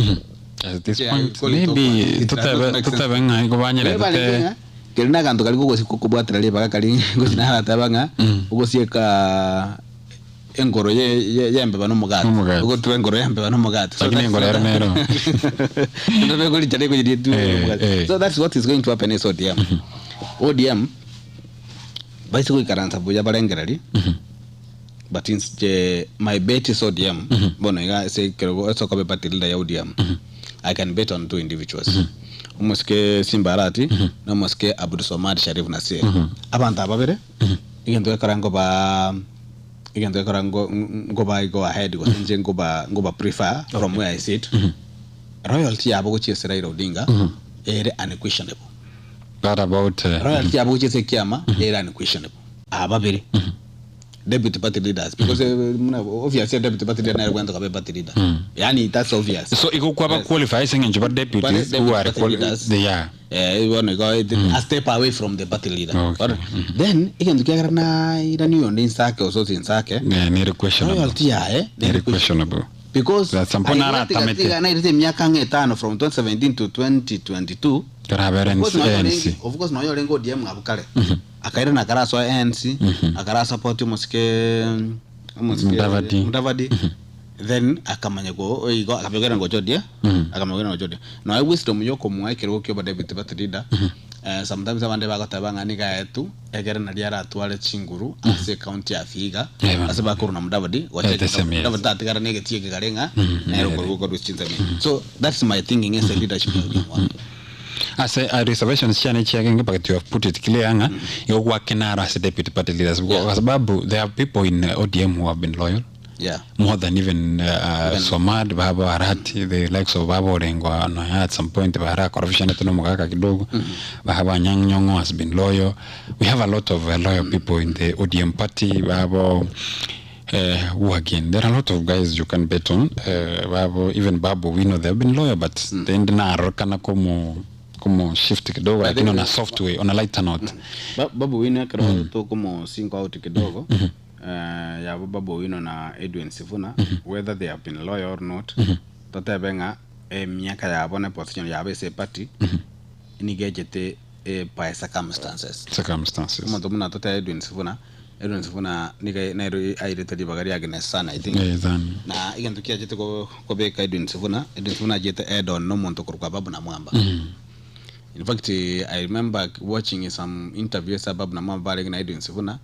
At this point maybe tutabenga ko banyere. Kelina kanto kali ko kubwatira le baka kali ko sinara tabanga ugo sieka engoro yembe bano mugati ugo tu engoro yembe bano mugati so engoro yarmero ndio ngoli tale ko jitu so that's what is going to happen in ODM basically karanta buja balengerali but my bet is ODM bono nga say kero so ko party leader ya ODM I can bet on two individuals umuske Simba Arati na umuske Abdul Samad Sharif Nasir abantu ababere igendo karango ba go ahead go nje go prefer from where I sit royalty yabo go chese Raila Odinga ere unquestionable but about royalty yabo go chese Kiama ere unquestionable ababere deputy party leaders because obviously deputy party leader na kwenda ka party leader yani that's obvious so iko kwa qualify singing but deputies who are leaders you want to go a step away from the party leader then igendo kiagara na irani yonde insake osozi insake ni questionable royalty ni questionable because that's something na tamete na ile miaka 5 from 2017 to 2022 of course no yolengo ODM abukale akaira na karaso ANC akara support muske Mudavadi then akamanya go igo akabegera ngo jodia akamagera ngo jodia no I wisdom yoko muakero kyo bade bitibati leader sometimes abande bagotabanga ni gaetu egera na diara atwale chinguru ase county ya Vihiga ase bakuru na Mudavadi Mudavadi tatigara nege tiege garenga na ero ko ruchinza so that's my thinking as a leadership as a reservation chane chiagenge but you have put it clear anga you work now as a deputy party leaders because babu there are people in ODM who have been loyal more than even Somad Baba Arati the likes of Baba Orengo no at some point Bahara corruption eto mugaka kidogo Baba Anyang' Nyong'o has been loyal. We have a lot of loyal people in the ODM party Baba who again there are a lot of guys you can bet on even Babu we know they have been loyal but then na kana como shift kidogo lakini on a soft way on a lighter note Babu Wino kero to como 5 out kidogo ya Babu Wino na Edwin Sifuna whether they have been loyal or not totebenga miaka ya bona position ya bese party ni gejete by circumstances mtu mna tote Edwin Sifuna niga nairo airete bagari agnes sana I think na igantu kia jete ko beka Edwin Sifuna jete add on no muntu kurukwa Babu na Mwamba. In fact, I remember watching some interviews about Namamba and Edwin Sifuna.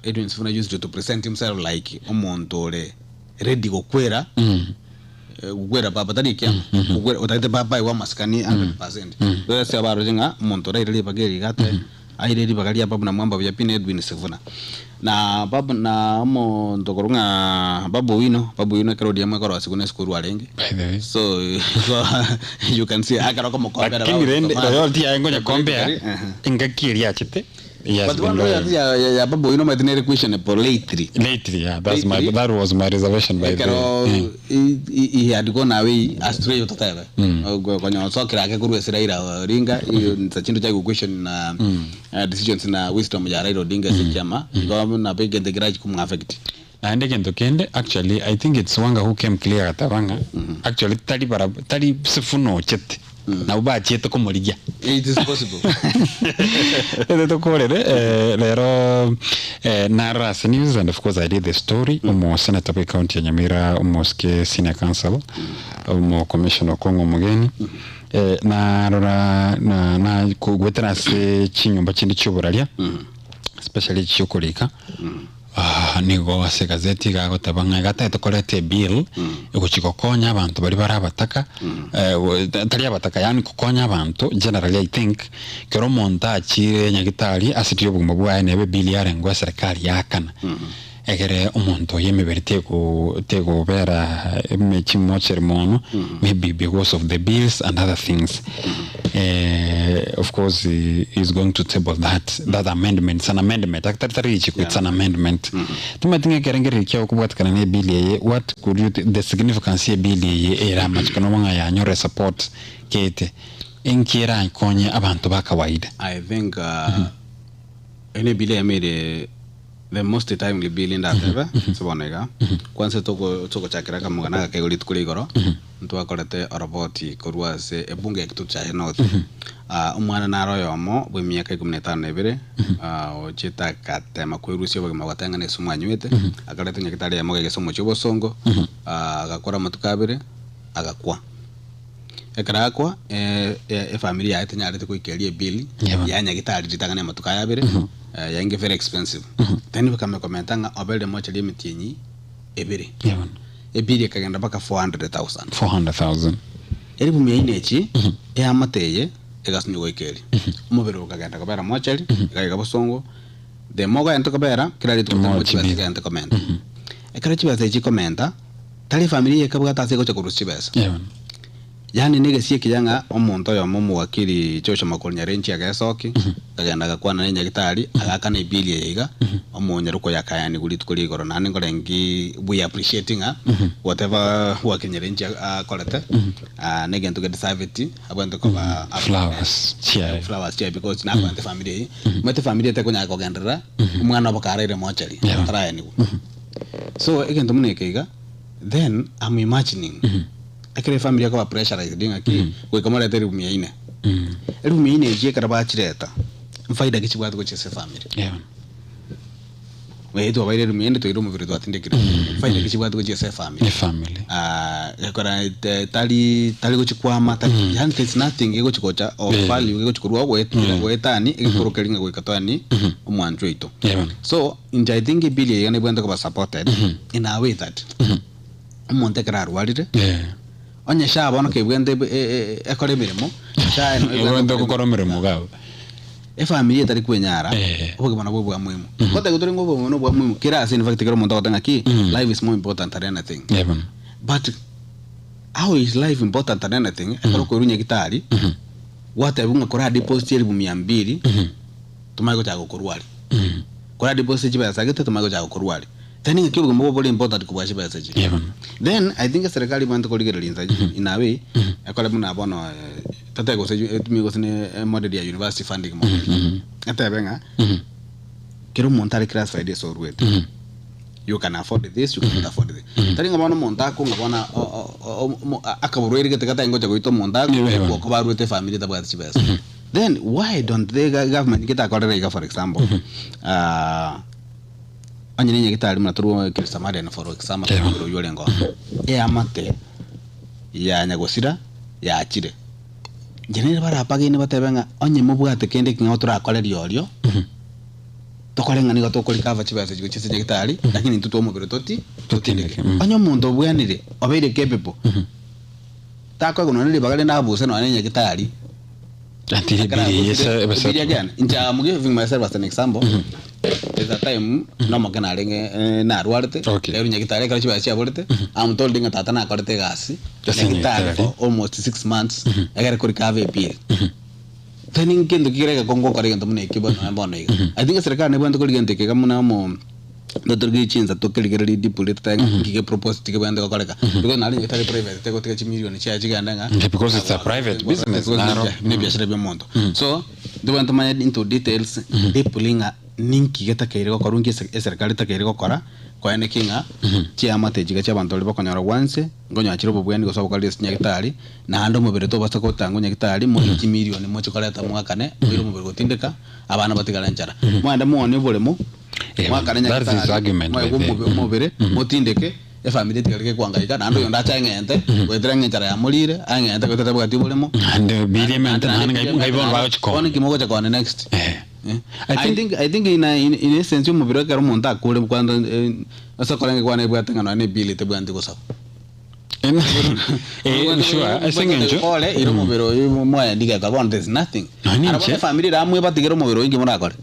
Edwin Sifuna used to present himself like Omontore ready go kwera. Gwera baba tadi kia. Gwera otate baba iwa maskani 100%. So that's about Rosinga Montore really bageri gate. I really bagari Babu na Mwamba vya pin Edwin Sifuna. Na Babu na mo ndokorunga Babu Wino kero diama karo asikune skuru alenge. So you can see akara como compare royalty ayengo nya compare inga kiria chete But one way ya babo ino matinere question for lately, yeah, that was my reservation by the he had gone away astray utatawe kwenye sokera yake kurwe Raila Odinga nsachindu cha question na decisions na wisdom ya Raila Odinga sikiama na bege the garage kum affect na ndege ndokende. Actually I think it's Wanga who came clear atavanga actually tali sifuno chete na uba chete ko moligia it is possible to korere lero Naras News, and of course I did the story umo Senator Boy County ya Nyamira umo ske senior council umo commissioner Kongo Mugeni na kugwetera se chinyumba chindi choburalia especially chokolika nigo ase gazeti gago tabanga gata tokolete bill ikuchikokonya abantu bari barabataka tari abataka yani kukonya abantu generally I think kero monta achire nyagitari asitiyo buguma bwa nebe bill yarengwa serikali yakana egere umuntu yemebere tego bera mechi mocher mono maybe because of the bills and other things. Of course he is going to table that amendment. It's an amendment it's an amendment tumatinga kerengere kya kubwatikana ne bill ye what could you the significance ye bill ye era machikono manga ya nyore support kete inkira konye abantu bakawaida. I think any bill ya made the most timely bill in that ever sobonega kwanza toko chakira kama ngana ka golit kuri goro ntu akorete roboti korwa se ebunge kitu cha north umwana na royo mo bwe miaka 15 ebere ochita katema kwirusio bwe magwatanga ne sumu anywete akorete nyakitari ya moge gesomo chibo songo agakora matukabire agakwa ekrakwa familia yate nyarete kuikeria bill ya nyakitari ditangane matukaya bire yange very expensive then bakame komentanga obelde mocha limit yenyi ebere ebiri kagenda baka 400,000 eribu myenechi amateye egasunyo goikeri umubero kagenda kabera mocha kagenda basongo the moga ento kabera kirali tumocha kagenda komenta ekarachi bazechi komenta tali familia ekabwa tase gocha kurusi besa yani nige sie kijanga omuntu yo mumu wakiri chocho makolnya renchi agasoki kagenda gakwana nenya gitari agakana ibili yiga omunya ruko yakayani guli tukuri goro nani ngorengi we appreciating whatever wakinya renchi akolete nige ntuge disaveti abantu ko flowers chia because na kwante family mate family te kunya kogendera umwana bakaraire mochari taraye so egento munekeiga then I'm imagining akire family yako pressurized ngaki we kamara teri umyaine eri umyaine je karaba chireta mfaida kichibwa tuko chese family we to abaire umyaine to irumu virutu atindekire faida kichibwa tuko chese family yakora tali kuchikwama tali yani there's nothing ego chikocha of value ego chikurwa wetani ego kelinga gwekatwani umwanju ito so I think bili yana bwenda ko supported in a way that umuntu kararwalire onye shaba ono kebwende ekore mirimo sha ndo gukora mirimo gawe family tari kwenyara obuge bana bwa muhimu kote gutore ngo bwo bwa muhimu kira in fact kero muntu otanga ki life is more important than anything but how is life important than anything ekoro ko runye gitari wata bunga kora deposit eri 200 tumago cha gukorwali kora deposit jiba sagete tumago cha gukorwali tani kibuga mbo bole important kubwashi basaji then I think serikali bantu koligera linzaji in a way akola muna bono tata go seju tumigo sine model ya university funding mo atabenga kero montare class friday so ruet you can afford this you cannot afford this tani ngabona monta ko ngabona akaburweri kata ngoja goito monta ko baruete family tabwati basa then why don't the government get a correct for example anyine gitari munaturu Krisamari na for example yole ngo amate ya nyagosira ya chire jenere bara pagine batebenga onye mubwate kende kingotura akoreri olyo tokolenga nigo tokori kava chibase chise gitari lakini tutu omubiro totindeke onye muntu bwanire obeire capable takwa gono nili bagale na abuse no anenya gitari atiri biri yesa biri again inja I'm giving myself as an example there's a time no magana lenge na ruarte lero nyagitare kala chiba sia bolete I'm told nga tata na korete gasi nyagitare for almost 6 months agare kuri kave pie tani kendo kireka kongo kare kento mune kibo na mbona iga I think serikali ne bwando kuligente ke kamuna mo Dr. Gichinza to keligere dipuli tanga ngike propose tike bwando koleka because nali ngitali private teko tike million cha chiganda because it's a private business ne biashara be mondo so they want to mind into details dipulinga ninki geta kaire ko korungi serikali takere ko kora kwa ene kinga chiama tejiga cha bantu libo konyora wanse ngonya achiro bobweni go sobo kali nyagitari na hando mubere to basta ko tango nyagitari mo 1 million mo chokoleta mwaka ne biro mubere go tindeka abana batigala nchara mwanda muone bolemo mwaka ne nyagitari mo mubere mo tindeke e family tigalike kwangaika nando yonda cha ngente wedra nchara ya mulire angente ko tata bwati bolemo and bili mentana ngaibon ba chiko oni kimogo cha kone next I think in essence mo biro karo monta kule kwando asa kolange kwane bwata ngano ne bill te bwandi ko saw sure I think enjo ole iro mo biro mo ya diga ka bon there's nothing ara family ra mo batigero mo biro ingi mona kore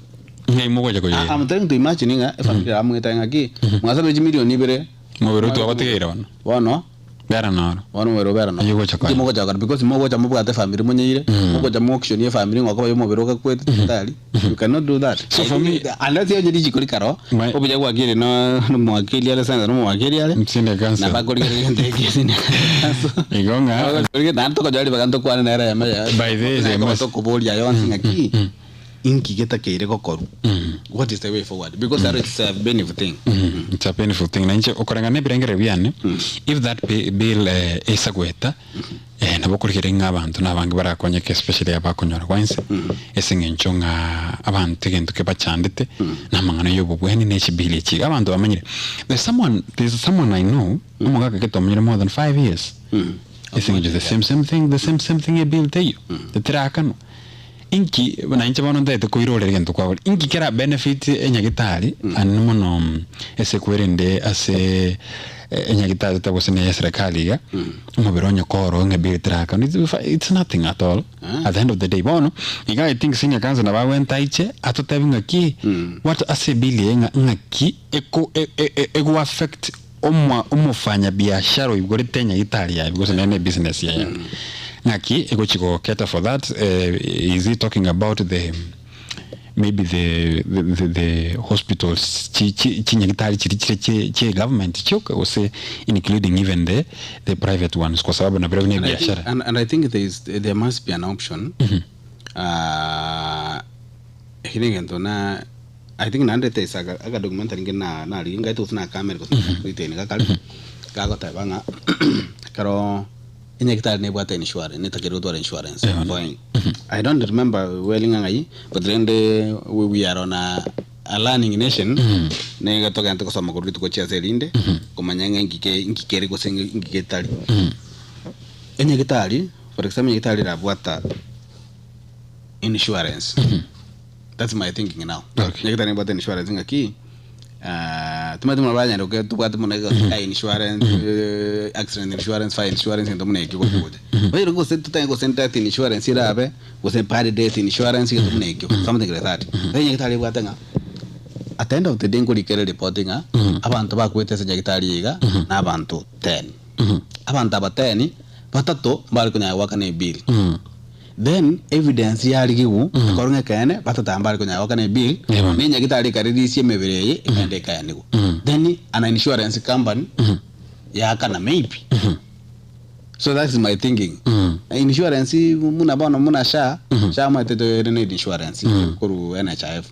ngai mo goje ko ye I'm trying to imagine nga family ra mo tanga ki mwasa be million ni bire mo biro to batigero wono Better no. One way over no. You watch a because more what I'm about the family money, more the motion your family or go over quit entirely. You cannot do that. So for me, unless you're digically caro, over your work here, no more kill no more kill. It's in the gun. Never go to take it in. You go now. Don't talk about by this, I must talk about your own thing a key. Inki geta kaire ko koru. What is the way forward? Because that is a benefit thing. It's a benefit thing. Nanche okoranga ne birengere biane. If that bill is agweta na bokurikire ngabantu nabangi barakonyeke especially abakonyora kwanse esingenchonga abantu gento ke bachandite namangana yobubweni ne chibili chi abantu bamenyire. There's someone I know umugaka ketomnyire more than 5 years. Esingenje the same thing a bill tell you. The trakano inki bananche bano ndete ko irole gento kwa inki kera benefit enyagitari anmono esekwerende ase enyagitari tabosene serikali ya moberonyo koro ngebi traka it's nothing at all at the end of the day bono iga I think sinya kanza na bawenta iche atotabinga ki what asebili ngaki ego affect omufanya biashara igorite enyagitari ya because nene business ya Naki, ego chiko cater for that. Is he talking about maybe the hospitals chi government choke or say including even the private ones kwa sababu na brevine biashara. And I think there must be an option. Hinengento na I think nande te aga documentary ngena na linga itu na camera ko retain ka kali ka ko ta banga karo inyekitari ne bwata insurance ne takero do insurance I don't remember welling ngai but then we are on a learning nation ne ga toka ntoko soma ko tuko chia selinde ko manyanga ngikere ko senge ngiketari inyekitari for example inyekitari la bwata insurance that's my thinking now inyekitari ne bwata insurance ngaki tumatuma banya ndo tubwate munega insurance accident insurance fire insurance ndo muneki ko kude bayiro go set tutango sentati insurance irabe go se party death insurance ndo muneki something like that banya kitali bwatanga at the end of the day ngolikere reporting abantu bakwete se nyagitali yiga na abantu 10 abantu aba 10 batatu bali kunya wakane bill then evidence yali kiwu koronga kane batata ambali kunya wakane bill ninya gitali karidisi mebereye ikande kane then an insurance company yakana maybe so that is my thinking insurance muna bana muna sha mate to insurance kuru NHIF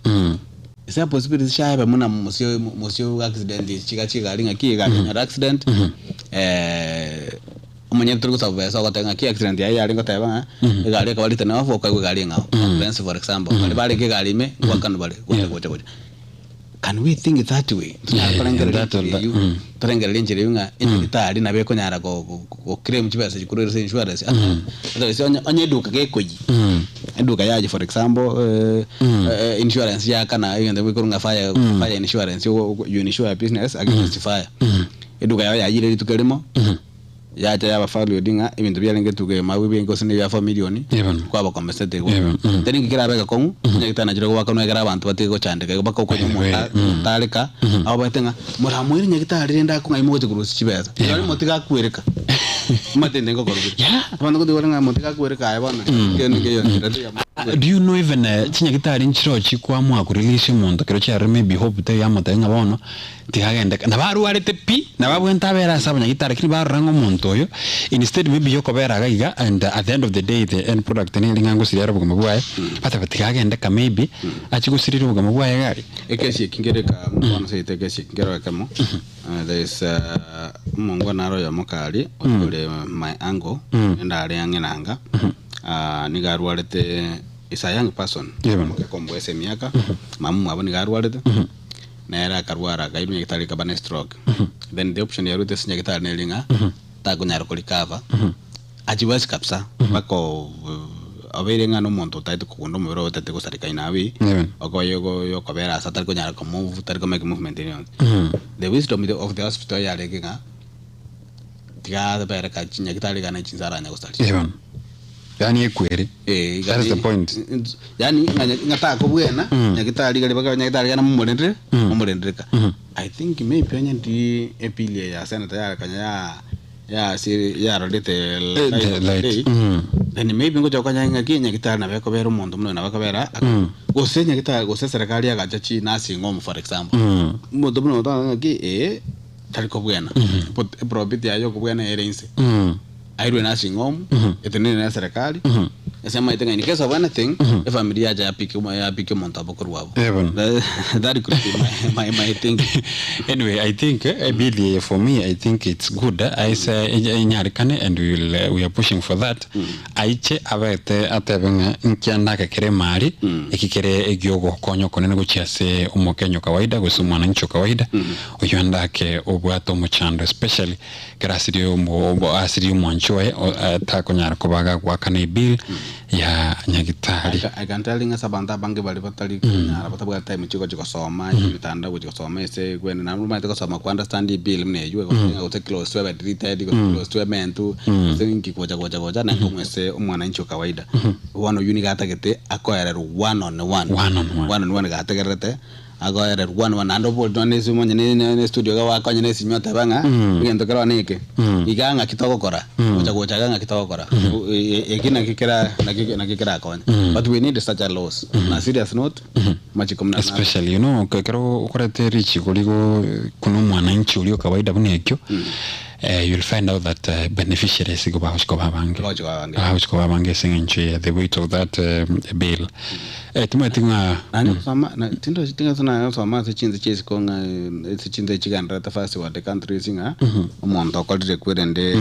is a possibility sha ba muna musio accident chika linga kiga accident umunye turuko sabe so gotenga ki accident ya yali ngoteba gari ka wali tena wafo ka gari ngao for example bali ke gari me wakanu bali gote can we think that way tarengera lenjere yunga initari na beko nyara ko claim chibasa chikuru insurance ata onye duka ke koji duka yaje for example insurance ya kana yende wikurunga fire insurance you insure business against fire duka ya yire tukelimo ya tayaba falu dinga ibintu byalenge tuge mawibe ngosine ya familioni kwa ba compensate go teni kikira bega kongu nyakitana jiro kwa kanwa gara abantu batego chandika bako ko mu talika abo batenga muramwiri nyakitari renda ko ngayimote kurusi chibeza yari motika kwereka matende ngo korbi abantu ko diwanga motika kwereka ayabana kene ke yo Do you know even chinya gitari nchiro chikwa mwa kurelease muntu kero cha maybe hope te yamota ngabono tigagenda na baru arete pi na babwenta bera sabanya gitari kini barango muntu oyo instead maybe yoko bera gaiga and at the end of the day the end product ni lingango sirira bugoma bwaye pata tigagenda ka maybe achigusirira bugoma bwaye gari ekesi kingereka mwana se tekesi kingero kamo there is mungu naro ya mukali ole my angle ndare yangenanga nigarwarete is a young person kombo ese miaka mamu abo nigarwarete na era karwara gairu nyagitari kabane stroke then the option ya rute sinya gitari nelinga ta kunyara kulikava ajiwasi kapsa bako aberenga no monto taito kundo mero tete ko sarika inawi okoyo yo kobera satar kunyara ko move tar ko make movement in the wisdom of the hospital ya leginga tiga bera ka chinya gitari kana chinsara nya kostari yani ekwere that is the point yani ngata ko bwena nyagitari gali baka nyagitari kana mumurendreka I think maybe ndi epilia ya senator ya kanya ya siri ya rodete light then maybe ngoja kanya ngaki nyagitari na beko bero mundu mno na bakabera gose nyagitari gose serikali ya gachachi nasi ngom for example mundu mno ngaki taliko bwena probability ya yo bwena erense airwe nasi ngom etenene na serikali esema itenga in case of anything familia ya pike monta bokorwabo that could be my thinking. Anyway, I think really for me I think it's good. I say nyarikane and we are pushing for that. Aiche abete atebenga nkianda kakere mari ekikere egyogo konyo konene guchiase umukenyo kawaida gusumana ncho kawaida oyanda ke obwato muchando especially grasirio mo asirio monchoe takonyara kubaga gwakane bill ya nyagitari. I can tell you sabanta bange bali batali kunyara batabwa time chiko soma mitanda go soma ese kwene na mama tiko soma ku understand bill mne yue ko take close to about 330 go close to mentu thinki koja na kumwese umwana ncho kawaida wano unique atagete akoyera one on one gatagerete agoyera one ando bodo nesi monye ne studio ga wakonye nesi nyota banga ngento kero neke iganga kitoko kora koja ganga kitoko kora ekina kikira konya but we need such a loss na serious note machikomna especially you know kero ukorete rich kuliko kuno mwananchi ulio kawaida bunekyo you'll find out that beneficiaries go babange singing the weight of that bill tumetinga sama na tindo tinga sana sama sechinze chesi konga sechinze chigandra ta fast wa the country singa monto kolire kwende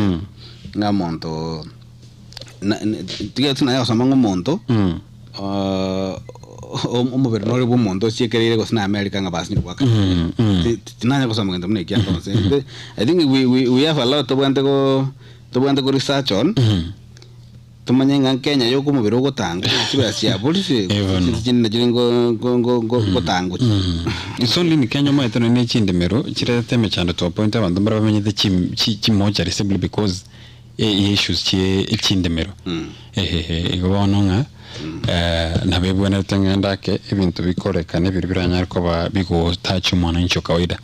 nga monto tiga tuna ya sama monto umuvernori bumondo siekerere ko sina America nga basni kwaka tinanya ko samagenda mne kya tonse I think we have a lot to bwante ko research on tumanyenga Kenya yo kumubiro go tango sibasi polisi kinna jiringo go tango it's only in Kenya ma etano ne chindemero chirete mechando to point abantu mbara bamenye the chimoja simply because issues chindemero igobononga na bebwana tengandake ibintu bikoreka nebiribiranya ko bigo touch umwana ncho kawaida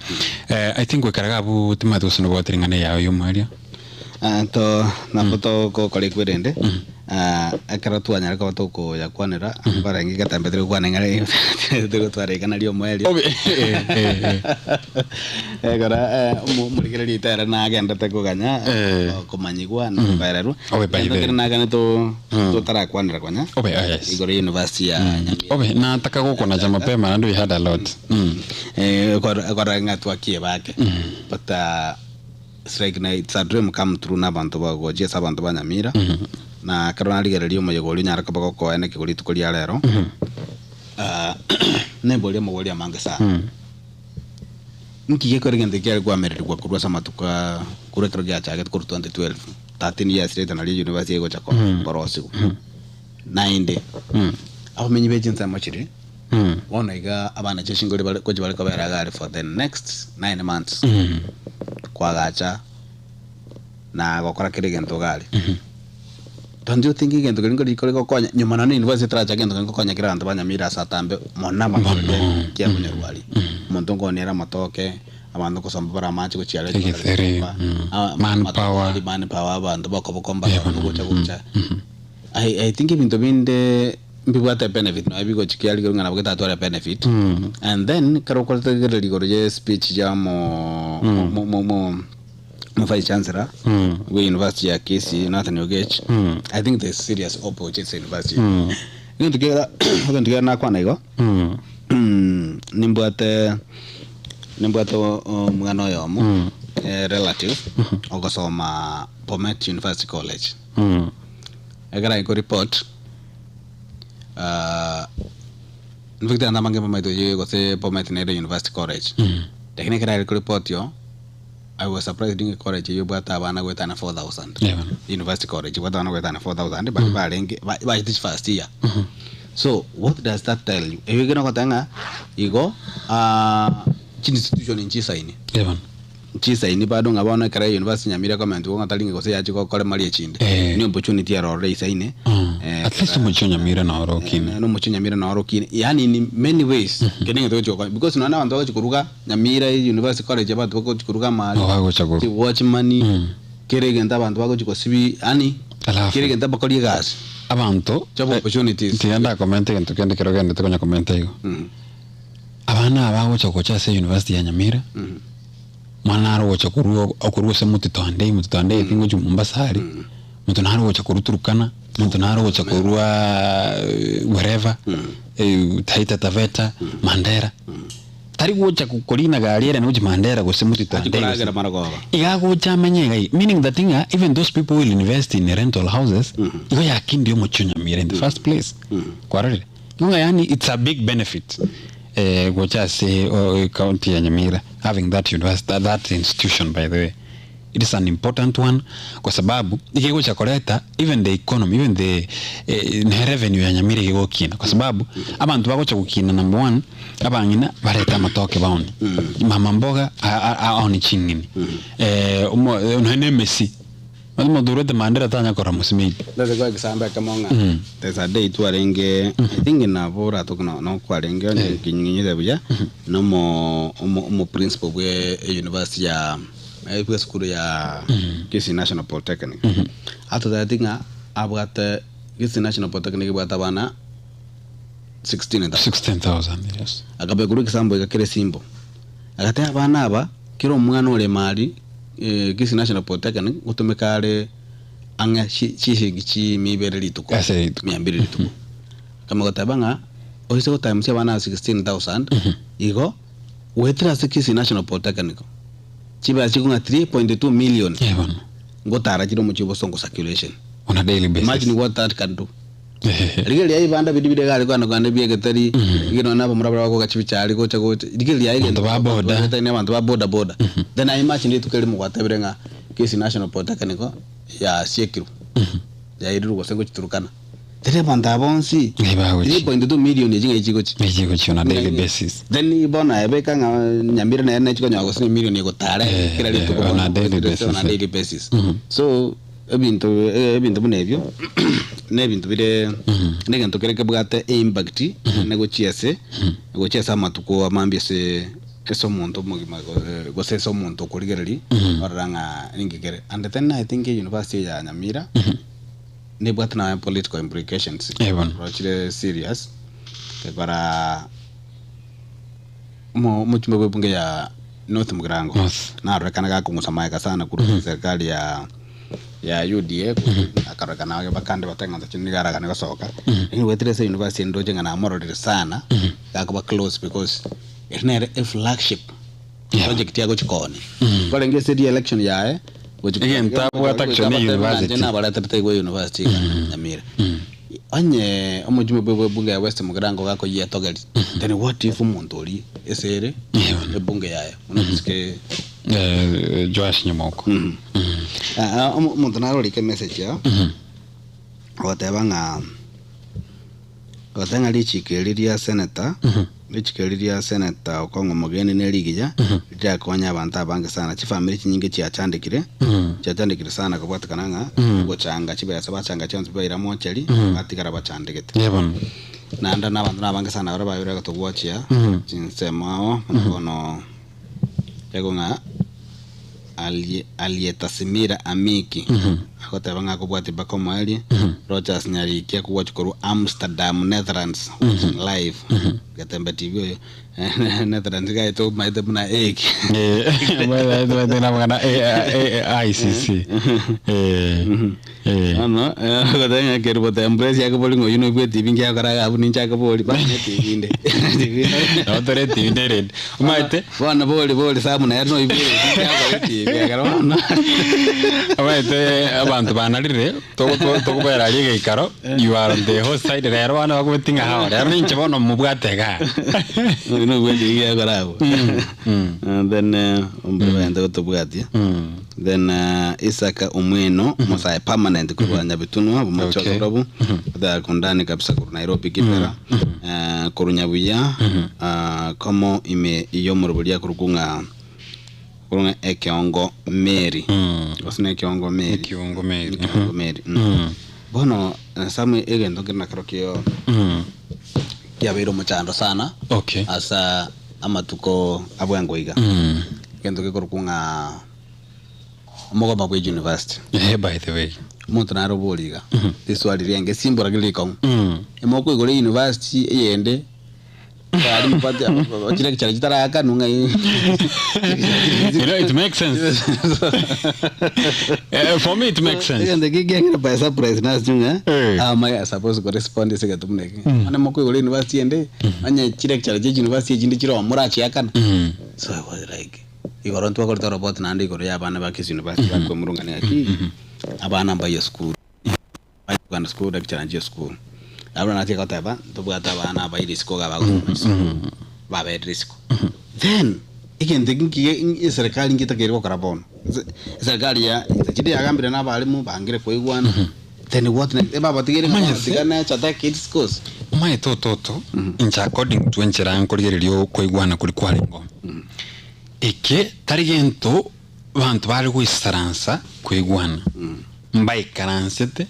I think we karaga bu timatu sino botiringane yayo yumaria to na foto ko kole kwende akara tu anyara ko to ko ya kwanera bara ngi katambetre kwa ngare to tware kana lio mweli gara mulikere litera na agenda te ko ganya ko manyigwa na bararu na kana to tara kwanera kwanya igore university ya na taka ko na jama pema ndo we had a lot ko ngatu akie bake but it's like it's a dream come true na bantu bago je sabantu banyamira na karona ligererio mo yegoli nyara kabako ko ene kigoli tukoli alero ne bole mo bole amange sa nkiye ko rigende kya kwa mereri kwa kurwa samatuka kure kro gya chaget kur 2012 13 years later na university go chako borosi 9 aho menyi beje nsama chiri ona iga abana cheshingoli bale ko jibale ko beraga for the next 9 months kwa gacha na gokora kirigento gali don't you think igento gali ko konya nyuma na university tracha gento ko konya kiranto banyamira satambe mona mambe kya munyarwali muntu ngonera matoke abantu ko samba bara machi ko chiale man power abantu bako bokomba ko gucha I think ibintu binde mbibwate benefit no abiko chikiali ko ngana bugeta atwara benefit and then karo kwalta gere speech ya mo vice chancellor we university ya KC Nathan Ogech. I think there's serious opportunities university ndio na kwa naigo nimbwate mwana yomo relative ogosoma Bomet University College egara iko report nvikita anda mange pamaito yego se Bomet University College lakini egara iko report yo I was surprised in college you bought abana gwetana 4,000 University College gwetana gwetana 4,000 but barenge by this first year. So what does that tell you? If you gonna kotanga igo institution in chisaini chisaini bado ngabona kare university Nyamira comment ngo talinge ko se yachi ko kole mali chinde ni opportunity ya rore isaine at least mu Nyamira na orokine no mu Nyamira na orokine yani in many ways getting to because unaona wantu wako chikuruka Nyamira University College abantu wako chikuruka mali watch money kerege nda abantu wako chikosibi yani kerege nda bakoli gas abantu job opportunities tienda comment ngento kende kerogende tukonya comment hiyo abana abago chakocha se University ya Nyamira mwana aro chakuruo se mutitande tingo Mombasari muntu naro chakuruturukana muntu naro chakurua wherever Taita Taveta Mandera tari gocha kukolina gariera no Mandera go se mutitande igago chamanye gai meaning that thing even those people will invest in rental houses igo yakindi yo Nyamira in the first place kwarare no yani it's a big benefit gocha se county ya Nyamira having that university, that institution by the way, it is an important one kwa sababu ikego cha koleta even the economy, even the revenue ya Nyamira ikego kina kwa sababu abantu bago cha kukina number 1 abangina bareta matoke baoni mama mboga aoni chingini unene Messi Malimo durete Mandera tanya kora musimei. That's a good example kamonga. There's a day to arenge. I think na bora to no kwa arenge onye kinyinyi buja. No mo principal we university ya school ya Kisii National Polytechnic. After that thing abwate Kisii National Polytechnic bwata bana 16,000 yes. Akabe kuru kisambo ikakire simbo. Akate abana aba kiro mwana ole mali Kisii National Polytechnic utumekare anga chishi mibere lituko 200 lituko kama gotabanga oise gotamsia bana 16,000 igo wetra Kisii National Polytechnic chiba chikunga 3.2 million ngotara chiro muchibo songo circulation on a daily basis. Imagine what that can do. Rigeli ya ibanda bidibide gari kwa ngande biye getari ngino nabo murabara wako gachibichari ko chago rigeli ya igendo baboda tane abantu baboda then I imagine it tukeli mugwateberenga Kisii National Polytechnic ya Siekiru ya iru ko sengo chiturukana tere banda bonsi 3.2 million yinga ichigo chi on a daily basis then ibona ebeka Nyamira na ene chiko nyago 3 million yego tare kila litu ko on a daily basis so ebintu bunebyo nebintu bire negento kereke bwate impact negochiese amatuko amambye se eso muntu mugima go se so muntu kurigereri oranga ingikere and then I think university ya Nyamira ne bwate na political implications rochire serious para muchumbe bunge ya North Mugirango na rekana ga kumusamaika sana kuru serikali ya UDA akarakana wake bakande batenga chini gara kana gasoka ni wetrese university ndo jenga na morali sana akakuba close because it's not a flagship project yako chikoni kwa lenge city election yae again tabu attaction university na bala tete go university Nyamira anye omujumbe bunge ya West Mugirango gako ye togeli then what if umuntu esere bunge yae unabisike Joash Nyamoko umuntu narorike message ya watebanga watanga lichikeliria senator okongo mugeni neligija lyakonya abantu abange sana chifamily chinyinge chiachandikire sana kubwatakananga gochanga chibesa bachanga chonse baira mocheri batigara bachandikete yebon nanda nabantu nabange sana bara bayura gatogwachia chinsemao ono yagonga Alietasimira Amiki akoteba nga kubwati bakomwali Rogers Nyarikia kuwa chukuru Amsterdam Netherlands live gatemba TV Netherlands ga ito maite muna eki na mwana ICC ano akotanga kerubota embrace yakabolingo yuno bwe TV ngya kara abu ninja kaboli ba TV inde otore TV red umaite bana boli samu na yarno ibire ngya TV yakarona umaite abantu banalire tokubera lige ikaro you are on the host side rero bana bakutinga hawa rero ninche bono mubwatega no gwendi ngya karabo then umbe enda gutubwati then Isaka Umweno Mosai permanent kurwanya bitunwa bumacho rabu da kondani kabisa ku Nairobi kipera kurunyabuya komo ime iyo murubulia kurukunga Ekiongo Mary wasine Ekiongo Mary bono samwe egendo kina karokio ya biro muchando sana okay asa amatuko abwangoiga kendo kurukunga Mogoma Bwe University. By the way. Muntu na roboliga. This wali rienge simbora giliko. Emoko igole university yende. Bali mpati akira kichara kitara aka nunga. You know it makes sense. For me it makes sense. And the gig by surprise na junga. I suppose go respond is get tumneke. Ana moko igole university yende. Anya kira kichara university jindi chiro murachi aka. So I was like Igorontu akorto robot nandi igoro y'abana ba Kisi University bakwe murungane aki abana mbaye school bana school da kichanje school abana ati kotaba tubwata abana ba irisiko gaba ba ba irisiko then again thinking serikali ngita kerwa karabon serikali ya kidi agambira n'abalimu bangire koigwana then what baba tigere matigana chata kids schools mai toto in according to enchera nkorgererio koigwana kuri kwarengo eke tarigento bantu bari kwisaransa kwigwana mbai karansete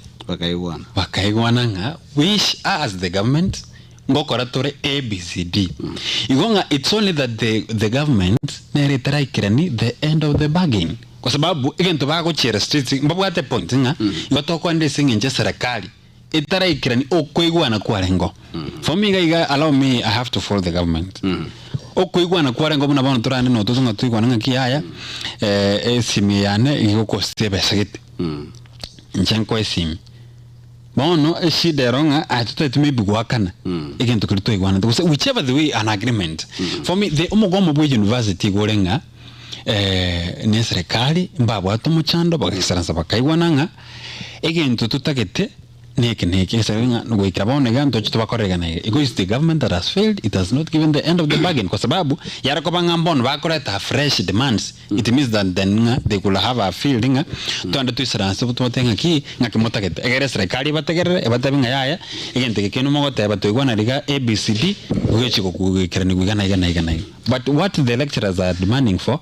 bakaigwana nga wish as the government ngokora tore ABCD igonga it's only that the government neretaraikirani the end of the bargain kwa sababu egento bako chera streets mbabwate point nga batoko ande singe serikali itaraikirani okwigwana kwarengo for me guys allow me I have to follow the government okwigwana kwarengo buna bana turane no tuzunga twigwana ngaki haya esimi yane igoko stebe sagete nchanko esimi bono eshideronga atutete maybe gwakana egento kirito igwana because whichever the way an agreement for me the Umugoma Bwe University gorenga ne serikali mbabo atomuchando bagakisaransa bakaigwana nga egento tutagete neke sabenga ngwikira bonega ntochi tubakorega naye because the government that has failed, it has not given the end of the bargain kwa sababu yara ko bangambon bakoreta fresh demands it means that then they could have a fielding to anda tu isaranse bututenga ki ngakimotagete egere serikali bategere ebatabinga yaya egente kenu mogote batugwana riga ABCD ugechi kugikira ni gwigana igana but what the lecturers are demanding for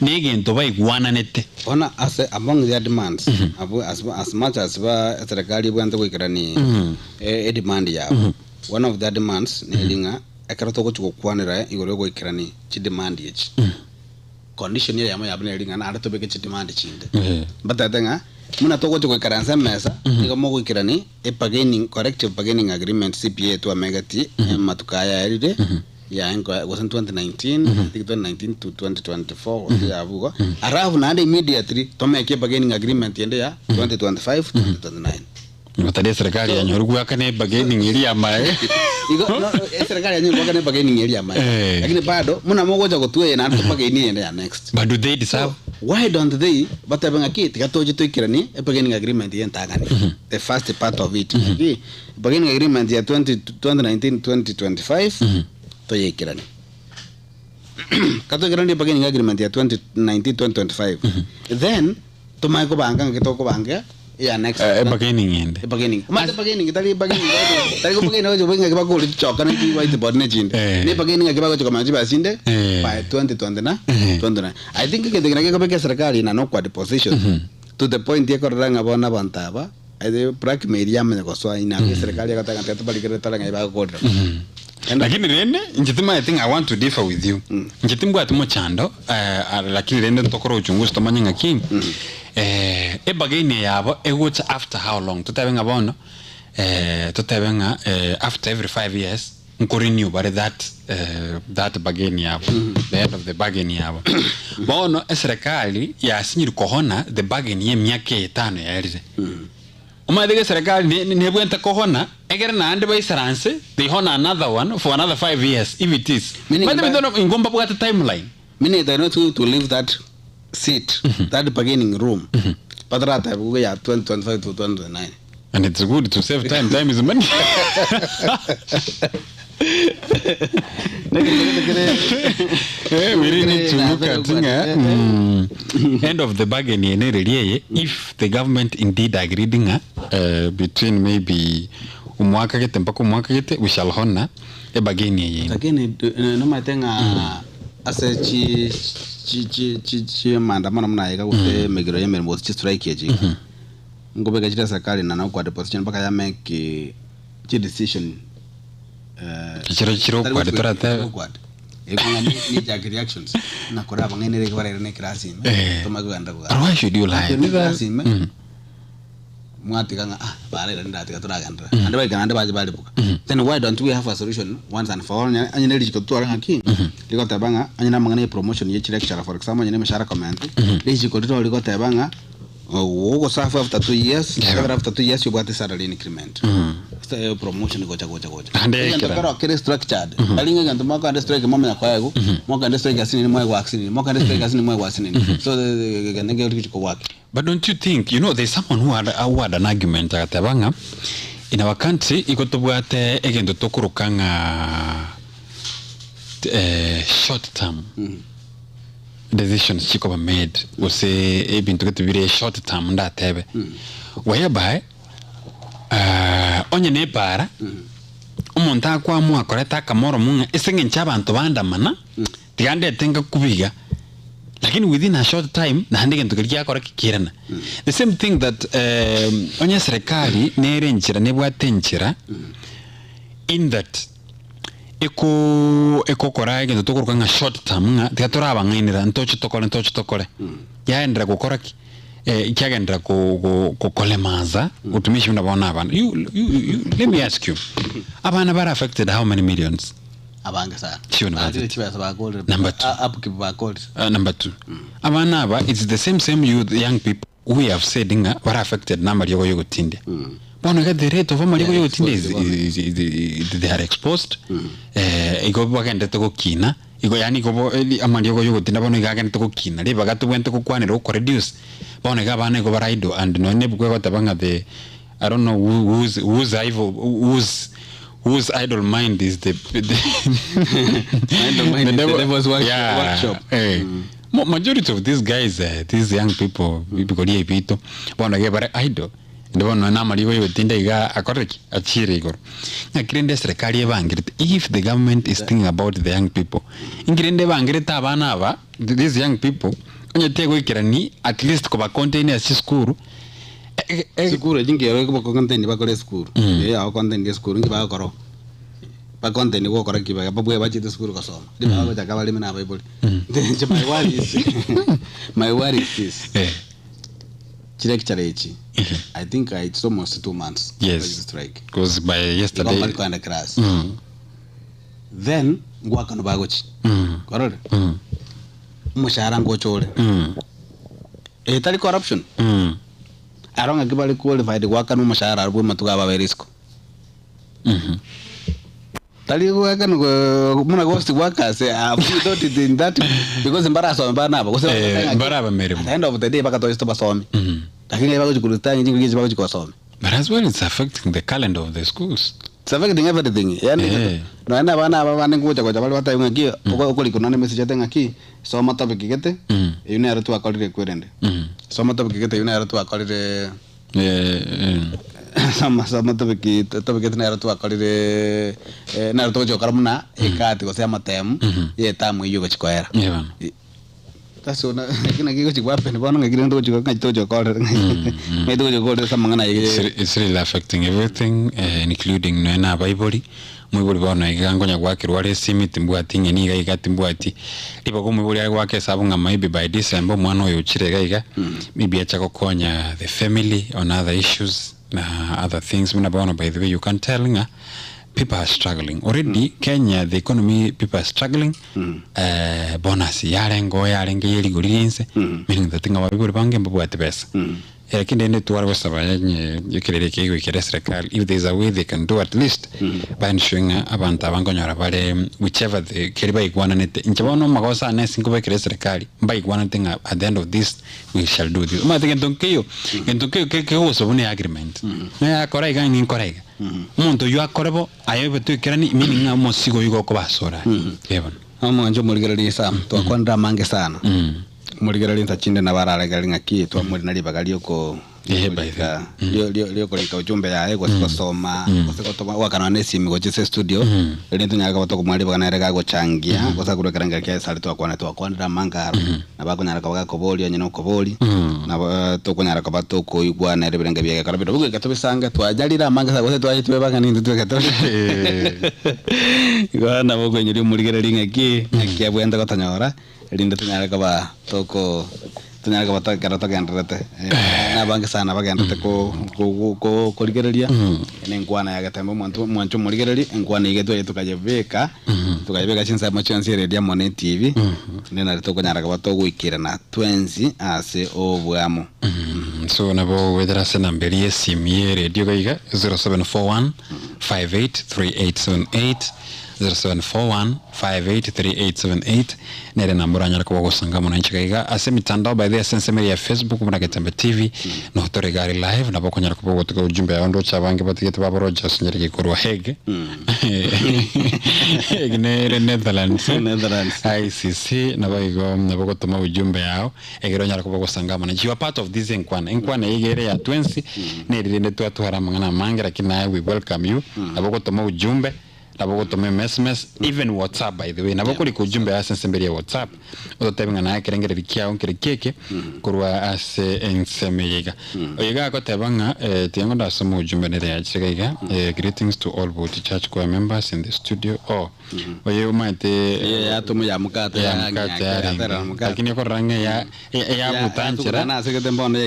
negento baigwana nete ona among their demands as much as serikali bwanze kwikira ni demand ya one of the demands nelinga ekarato ko chukwanira igoro kwikira ni chi demand yechi condition ya yabne elinga na arato beke chi demand chinde but atenga muna toko kwikira nsemesa igamo kwikira ni collective bargaining agreement CPA to amegati matukaya eride yeah, it was in 2019, I think 2019 to 2024 yeah, arrive na immediately to make a bargaining agreement in there 2025 2029. Batade serikali ya nyorugu akane bargaining area mae. No, serikali ya nyorugu akane bargaining area mae. Lakini bado muna mogoja kutue na bargaining area next. But do they deserve? Why don't they? But abanga kiti katoje tukira ni bargaining agreement yentagani. The first part of it. Bargaining agreement ya 2019 2025 to yekirani kato girani bargaining agreement ya 2019-2025 then to mai ko banga ngito ko banga ya next bargaining ende bargaining mate bargaining tali bargaining ko bargaining jo benga ba ko choka na ki white board ne jinde ne bargaining ke ba ko choka manji ba sinde by 2020 na 29 I think ke de ko be serikali na no kwa deposition to the point ye ko ranga bona bantaba ade prak media me ko so ina serikali ka tanga teto balikere tala ngai ba ko lakini rene njitima I think I want to differ with you njitimbu atumo chando lakini rene ntokoro uchunguzi tomanya ngaki bageni yabo egocha after how long tutabenga bono tutabenga after every 5 years nkorenew bare that bageni yabo the end of the bageni yabo bono serikali ya sinyiri kohona the bageni ye miaka 5 yarire umadege serikali ne bwenta kohona egere na ande by saranse they hona another one for another 5 years if it is but we don't ingomba bwa timeline meaning they not to leave that seat that bargaining room patrata buga ya 2025 to 2029 and it's good to save time is money we really need to look at end of the bargain if the government indeed agreed between maybe umwaka gete mpaka umwaka gete we shall honor the bargain ye again no matenga ase chi maandamano mnaiga gute megiro yemer mo chi strike yeji ngobe gajira serikali na kwa deposition mpaka ya make chi decision chiro kwa detorata ni jack reactions na kora bangene re kwara ne krasi to maganda kwa why should you lie mwati kanga bare nda tika turaganda ande bai ganda baje bale buka then why don't we have a solution once and for all anyene lijiko tuara ngaki liko tabanga anyina mangane promotion ye lecture for example anyene mashara comment lijiko tuto liko tabanga ugo safa after 2 years after 2 years you got a salary increment so promotion gocha ande kero kere structured alinga ganto maka ande strike mama yakwa yago maka ande strike asini mwa wa asini maka ande strike asini mwa wa asini so the nenge uliko work. But don't you think, you know, there's someone who had an argument atabanga in our country ikotobwate egendo tokurukanga short term decisions chiko made was ebintu ketubire short term ndatebe whereby onye ne para umuntu akwa mu akoreta kamoro munga esenge nchabantu bandamana tigande tenga kubiga lakini within a short time na hande gento kirya akora kikirana the same thing that onye serikali nerenchira nebwatenchira in that eko kora gento tokorukanga short term nga tigatora abangainira ntocho tokole yaendera gukora ikyagendera kokolemaza utumishi ndabona abana you let me ask you abana bara affected how many millions abanga sana number 2 abana aba it's the same youth young people we have said nga were affected number yogo tinde bona ga the rate of amari yogo tinde is they are exposed igo bagende to kina igo yani go amari yogo tinde bona ga gende to kina le baga to wente ko kwanira ko reduce bona ga bana go baraido and no ne bugwe batabanga the I don't know whose idle mind is the devil's workshop. Majority of these guys, these young people, people bona ge bare idle. Ndabona na mali yo tinda iga akoreki achire igor. Ngirende serikali ebangirite if the government is thinking about the young people. Ngirende bangirite abana aba these young people onye tego ikirani at least ko ba container school sikuru jinge ko content ba kore sikuru ya content sikuru ngi ba koro ba content ko kora kiba ba bwe ba chite sikuru ko soma ndi ba ga bali mina bible my worry is this lecture I think it's almost 2 months strike because by yesterday ko under class then ngwa kanu ba gochi korore mushara ngochole tali corruption aronga kibali qualified waka no mashara arbo matuga ba risk tali waka no muna ghost waka say we don't in that because embarrasso mbana ba kose baraba mere at the end of the day baka to isto basome lakini baka kukulitanya nyingi baka kusome but as well it's affecting the calendar of the schools. It's affecting everything yani no ena bana bana ngoja kwa bali wata yunga uko liko nane message atenga ki soma topic gete yune aratu akolire kwerende soma topic gete yune aratu akolire sama topic gete na aratu akolire na aratu jo karamuna ikati ko sema tem ye tamu iyo gachikoera that's one kina kiko chikwa pen bono ngakire ndo chiko ngachito choko ngaido choko samangana it's really affecting everything including na Bible mwibuli bono ikangonya gwakirwa le simiti mbwati ngeni gaika mbwati lipo ko mwibuli gwake sabunga maybe by December mwana oyo chire gaika maybe acha kokonya the family on other issues na other things muna bono. By the way, you can tell nga people are struggling already. Kenya, the economy, people are struggling. Bonus yarenge yeli gulinse meaning the thing about people bange mbabu at best. Lakini ende tuwara wasabanye yekireke yekire serikali, if there is a way they can do at least by ensuring abantu abangonyora bale whichever the kiriba igwana nete inchabono magosa anesi ngobe kire serikali mba igwana thing at the end of this we shall do this. Ma think ntonkeyo ke oso bune agreement na koraiga ngin koraiga muntu yo akorebo ayobe tukirani meaning amosigo yugo ko basora yebon amanjo muligereri sam to kwandra mange sana muligereri ntachinde na barara gali ngaki to muri nali bagali uko lio kolika ujumbe yae kusoma kusoma wakana nesi mi gochese studio lento nyaka batoko mwali bagana rega go changia kusakura karanga kia sali to kwandra manga na bakonya ka koboli anyino koboli na to konya ka batoko igwa na rebenga byaka karabito buge katobisanga twajalira manga sa gose twaje twe bagana nindu twe katole igwana bogo nyiri muligereri ngaki akia bwenda gotanyora linda tunyara ka ba toko tunyara ka bata karata kandrate na bange sana bagandate ko ligereria ene ngwana ya gatembo mwancho muligereri ngwana igeto yetu kajebeka chinsa machonsi redia Mone TV nena toko nyara ka bato gwikira na 20 ase obwamo so nabo wedera senamberi esimie radio gaiga 0741 583878 0741583878 nere nambura nyara kwa gusanga muna nchikaiga ase mitandao by the sense ya Facebook muna Gatembe TV no tore gari live na bako nyara kwa gotoka ujumbe ya ondo chabange batigete baba Rogers nyari gikorwa hege ne Netherlands ICC na baigo na bako toma ujumbe yao egero nyara kwa gusanga muna you are part of this enkwana igere ya 20 nere ne tu hara mangana mangira kina we welcome you na bako toma ujumbe naboko tome messages even WhatsApp by the way naboko liko ujumbe ya sensemberi ya WhatsApp utotebenga na kerengere likia onkerekeke kurwa ase ensemeyega oyega ko tebanga tiango ndasomo ujumbe nere ya chigaiga greetings to all both church choir members in the studio oye umaite ya tumu ya mukate ya lakini ko range ya butanchira na segete mbono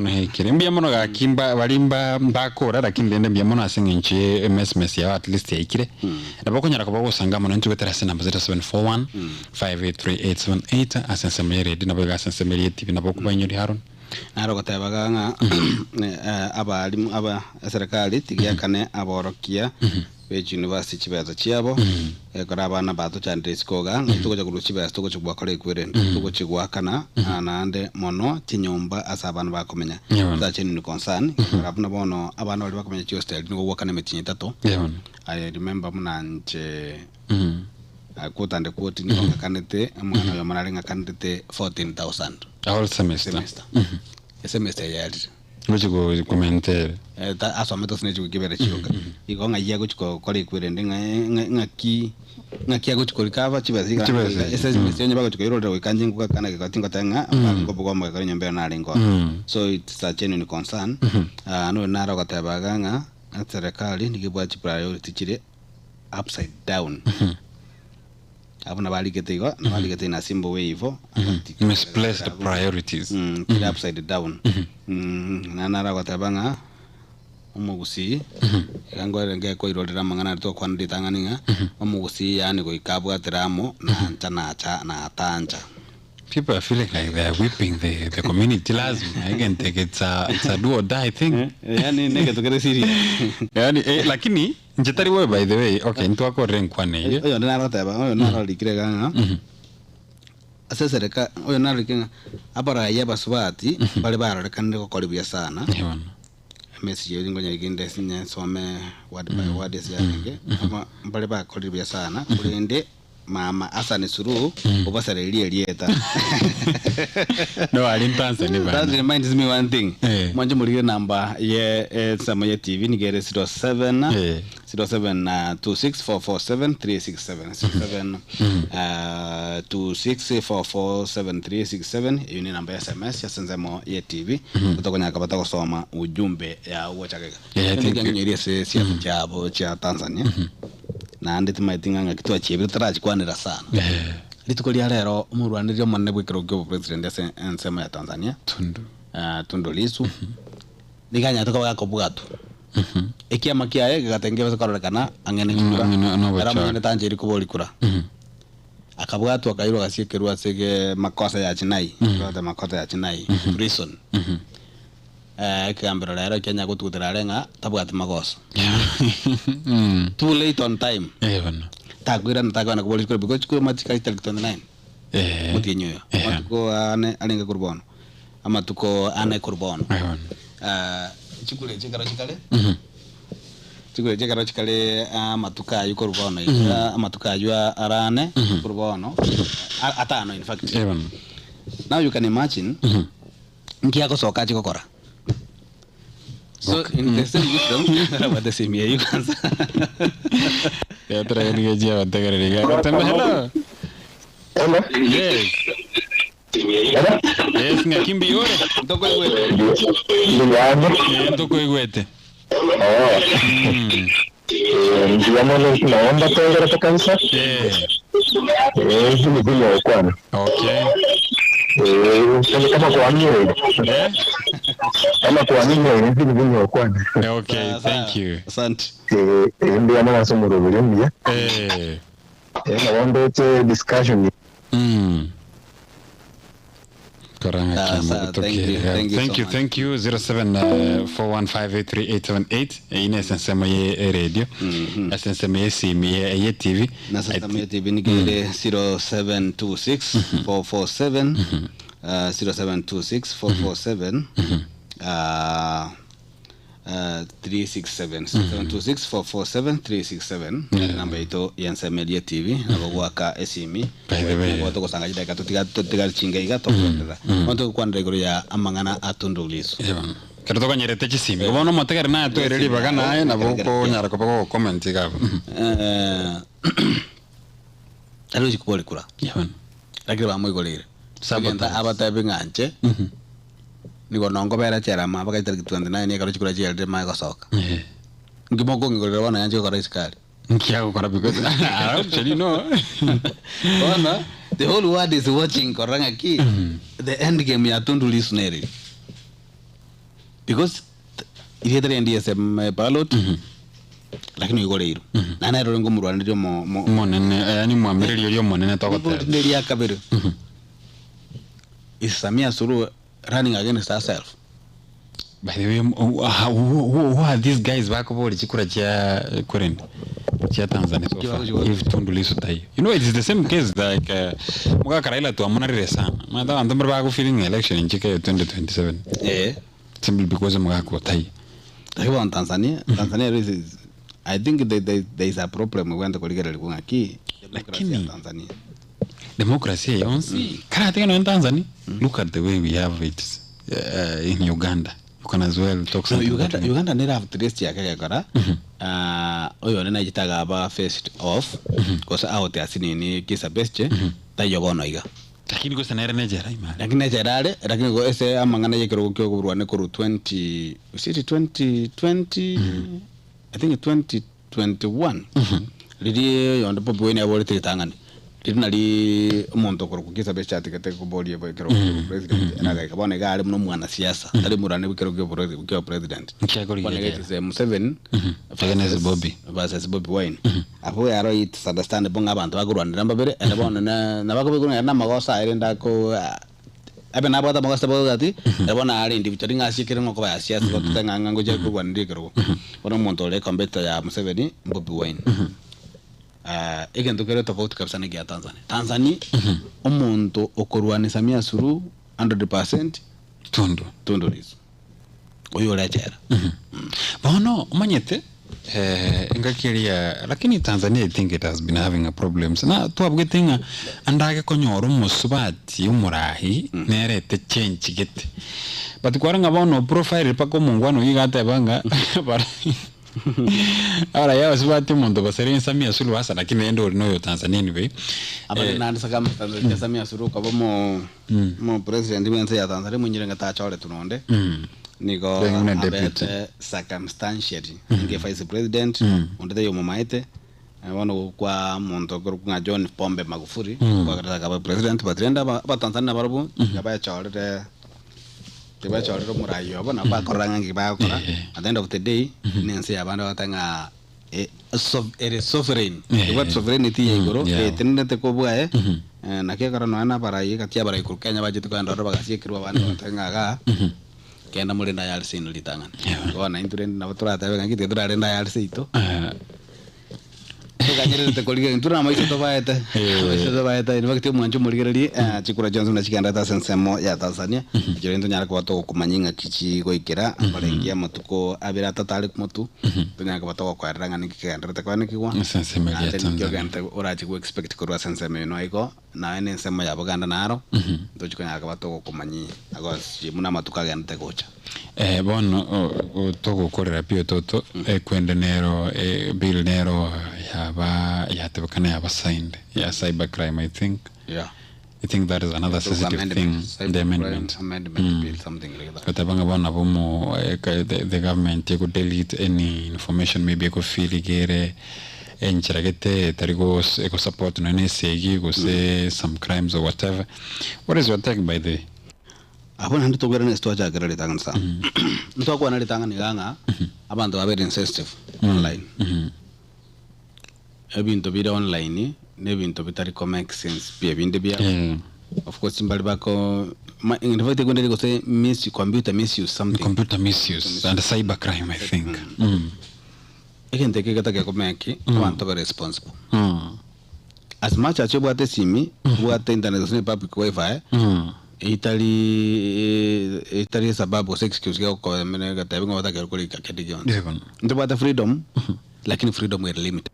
hekire mbia mono ga kimba balimba mbakora lakini ndende mbia mono asinginchi messages ya at least yakire naboko nyara ko bagusanga mona ntuwe terase number 0741 583878 asensemere dinabo ga asensemere TV naboko banyuri haron naro gotebaga nga abalimu aba serikali tigiakane aborokia be university chibaza chiabo ekora abana bato chandre sikoga tukoja kuruchiba tukoja kubakore kwere tukoja gwakana anande mono tinyomba asabana bakomenya za chini ni concern abana bono abana bali bakomenya chi hostel ni gwakana metinyi tato I remember munanje akutande kuti ni kanete mwana yo manalenga kanete 14,000 all semester semester yali ngochiko commentaire asometa sine chukibere chiroka ikonga yago chiko kole kwirende ngaki ago chikaba chibazika ese senye bago chikoirode wikanje nguka kana katinga tanga ngobo kwa mwaka nyombe na lengo so it's a genuine concern no naro katabaga nga serikali nikibwa priority chire upside down abuna baligete na simbo way hivyo misplaced priorities upside down na nara kwatabanga umugusi kango ngeko irorera mangana to kwanditangania umugusi yani ko ikabwa tramo na tanja. People are feeling like they are whipping the community lazima again take it's a do or die thing yani nege to get serious yani lakini njetari wewe by the way okay ntu wako renkwane oyo nara taba oyo nara likirega nga asesereka oyo nara likinga abara yaba swati bale bararekane ko kolibya sana message yingo nyiginde sinya some word by word yake bale ba kolibya sana kulinde mama Hassan Suluhu ubasareli elieta no alin Tanzania that reminds me one thing mwanje muri number ye Samoye TV ni gere 07 26447 26447 yuni namba ya SMS ya Senzemo ye TV kutokonya kapata kusoma ujumbe ya uwachakeka ngiye siasa chabo cha Tanzania na nditi maitinganga kitu achiebe tutarachikwanira sana lituko lya rero umurwaniryo manne bwikiro bwo president ensema ya Tanzania Tundu Lissu liganya tukabako bwatu ekiama kiaye gatengebe kororekana angene kura era mwene tanjiri kuboli kura akabwatu akairo gasiekerwa sege makosa ya Chinai yote makosa ya Chinai prison kambero rero Kenya gututira renga tabwati makosa too late on time bana takwira ntakana kuboli kura because kwa matika ital 29 mutinyo matuko ane alinga kurbono ama tuko ane kurbono chikule chekara chikale matuka yuko kurbono matuka yua arane kurbono atano in fact now you can imagine nkia ko soka chiko kora so in the same wisdom what the same you can ya tra ni je wategerega katamba hello yes yes ngakimbi yore ndoko igwete digamos la onda toda esta cabeza es un niño de Juan. Okay. Kama kwa nini? Kama kwa nini es un niño de Juan. Okay, thank you. Asante. Ndio maana nasema ndio ndio. Na onda este discussion. Thank you 0741583878 ine sensema ye radio sensema ye sim ye TV na sensema ye TV ni gere 0726447447 0726447367 367 namba ito yansa media TV abogwaka esimi wato kusanga jida tutiga chinga igato onto kwanda igoro ya amangana Tundu Lissu kerto kanyerete chisimi bono motegere na to ereri bagana na boko nyara ko boko comment ga alo sikubole kura lakini bamwigolire sabata abata binganje niko nongo bera chera ma baka itariki 29 ni karo chikura chelde ma gasoka ngimoko ngigolera wana yanje ko raiskali nkiago kora because actually no wana the whole world is watching koranga ki the end game ya Tundu Lissu neri because ihetere NDSM ballot lakini igolero na na ro ngomurwaniryo monene yani mwamiriri yo monene tokotera nderi yakabere Samia Suluhu running against herself. By the way, who are these guys back over chikura cha Kurende cha Tanzania so far? If Tundu Lissu tai, you know, it is the same case like muka Raila tu amuna rire sana. Mada andambar bago feeling election in chika 2027. Simply because muka ko tai. Tai wa Tanzania is, I think there is a problem when the kuligera likunga ki democracy in Tanzania. Democracy yonsi kara tena in Tanzania. Look at the way we have it in Uganda. You can as well talk something. Uganda never have trust ya kaya kara. Oyo nena jitaga aba first off. Kosa out ya sinini kisa best ta yogono iga. Lakini kosa nere nejera imali. Lakini nejera lakini ko ese amangana yekero kyo kuruane koru 20 I think 2021. Lidi yonde popo weni abole tangani. Tinali umuntu korukukisa beshati kete kubodi yebo kero president naga kabone gale muno mwana siasa ali murane bikero kyo president nkyagoli Museveni versus Bobby Wine apo yaro it understand bonga abantu bagurwanira mbabere elabona na bakobigurwana na magosa irenda ko abe nabata magosa bogati elabona ali individual ngasikire ngoko ya siasa batanga ngo je kurwanira kero ono muntu ole competitor ya Museveni Bobby Wine egento kero tofauti kabisa na ya Tanzania umuntu okorwane Samia Suluhu 100% Tundu Lissu oyo lechera bono manyete Ingakiria lakini Tanzania I think it has been having a problem. Na tuabgetinga andage konyoru musubati umurahi nerete change gete. But kwaranga bono profile pako mungwano yigate banga bara. Ahora ya wasubati mundo baseri Samia Suluhu Hassan lakini endo no Tanzania ni be. Abale nandisa kama Tanzania Samia Suluhu kwa mo president mwenze ya Tanzania munyirenga tachole tunonde. Niko abete circumstantially nge vice president undete yo mamaite wano kwa muntu kwa John Pombe Magufuli kwa kama president batrenda ba Tanzania barabu ngaba chawrete tiba chawrete murayo abana ba koranga ngiba kora at the end of the day nense abana watanga it is sovereign what sovereignty yigoro tenete ko bwae na ke karano ana barayi katia barayi ku Kenya bajitu kwa ndoro bagasie kirwa bana watanga ga kenda mulinda yalse inulitangana ona inturende na batura tawe ngite turarenda yalse ito tukanyerere tekoliga intura maiso tobaete ni bakite mwanjo muligereri chikura Johnson na chikanda ta sensemo ya Tanzania jirendo nyara kwa to kumanyinga kichi goikera barengia matuko abira tatali kumotu tunyaka batoko kwa ranga nikikenda tekwane kiwa sensemo ya Tanzania urachi ku expect kurwa sensemo no iko na ene nsemo ya Buganda naro ndochiko nyaka batoko kumanyi agos muna matuka gante gocha bono togo korera pio toto kwenda nero bill nero ya tebakana ya signed ya cyber crime I think that is another sensitive thing the amendment bill something like that katabanga bona bomo the government could delete any information maybe could feel igere enchiragete tarigo eco support no nesegi go say some crimes or whatever. What is your take by the abona ndo togera ne sto acha gerali tangana sa ndo kwa nali tangana nganga abantu ba very sensitive online ebintu bira online ne bintu bitari ko make sense bia binde bia of course mbali bako innovate gonde go say computer misuse and cyber crime I think egente ke gata ke ko make abantu ba responsible as much as you bwate simi bwate internet ne public wifi Itali sababu excuse yako kwa menega tabenga wataka kulika kedigion ndo bata freedom lakini freedom is limited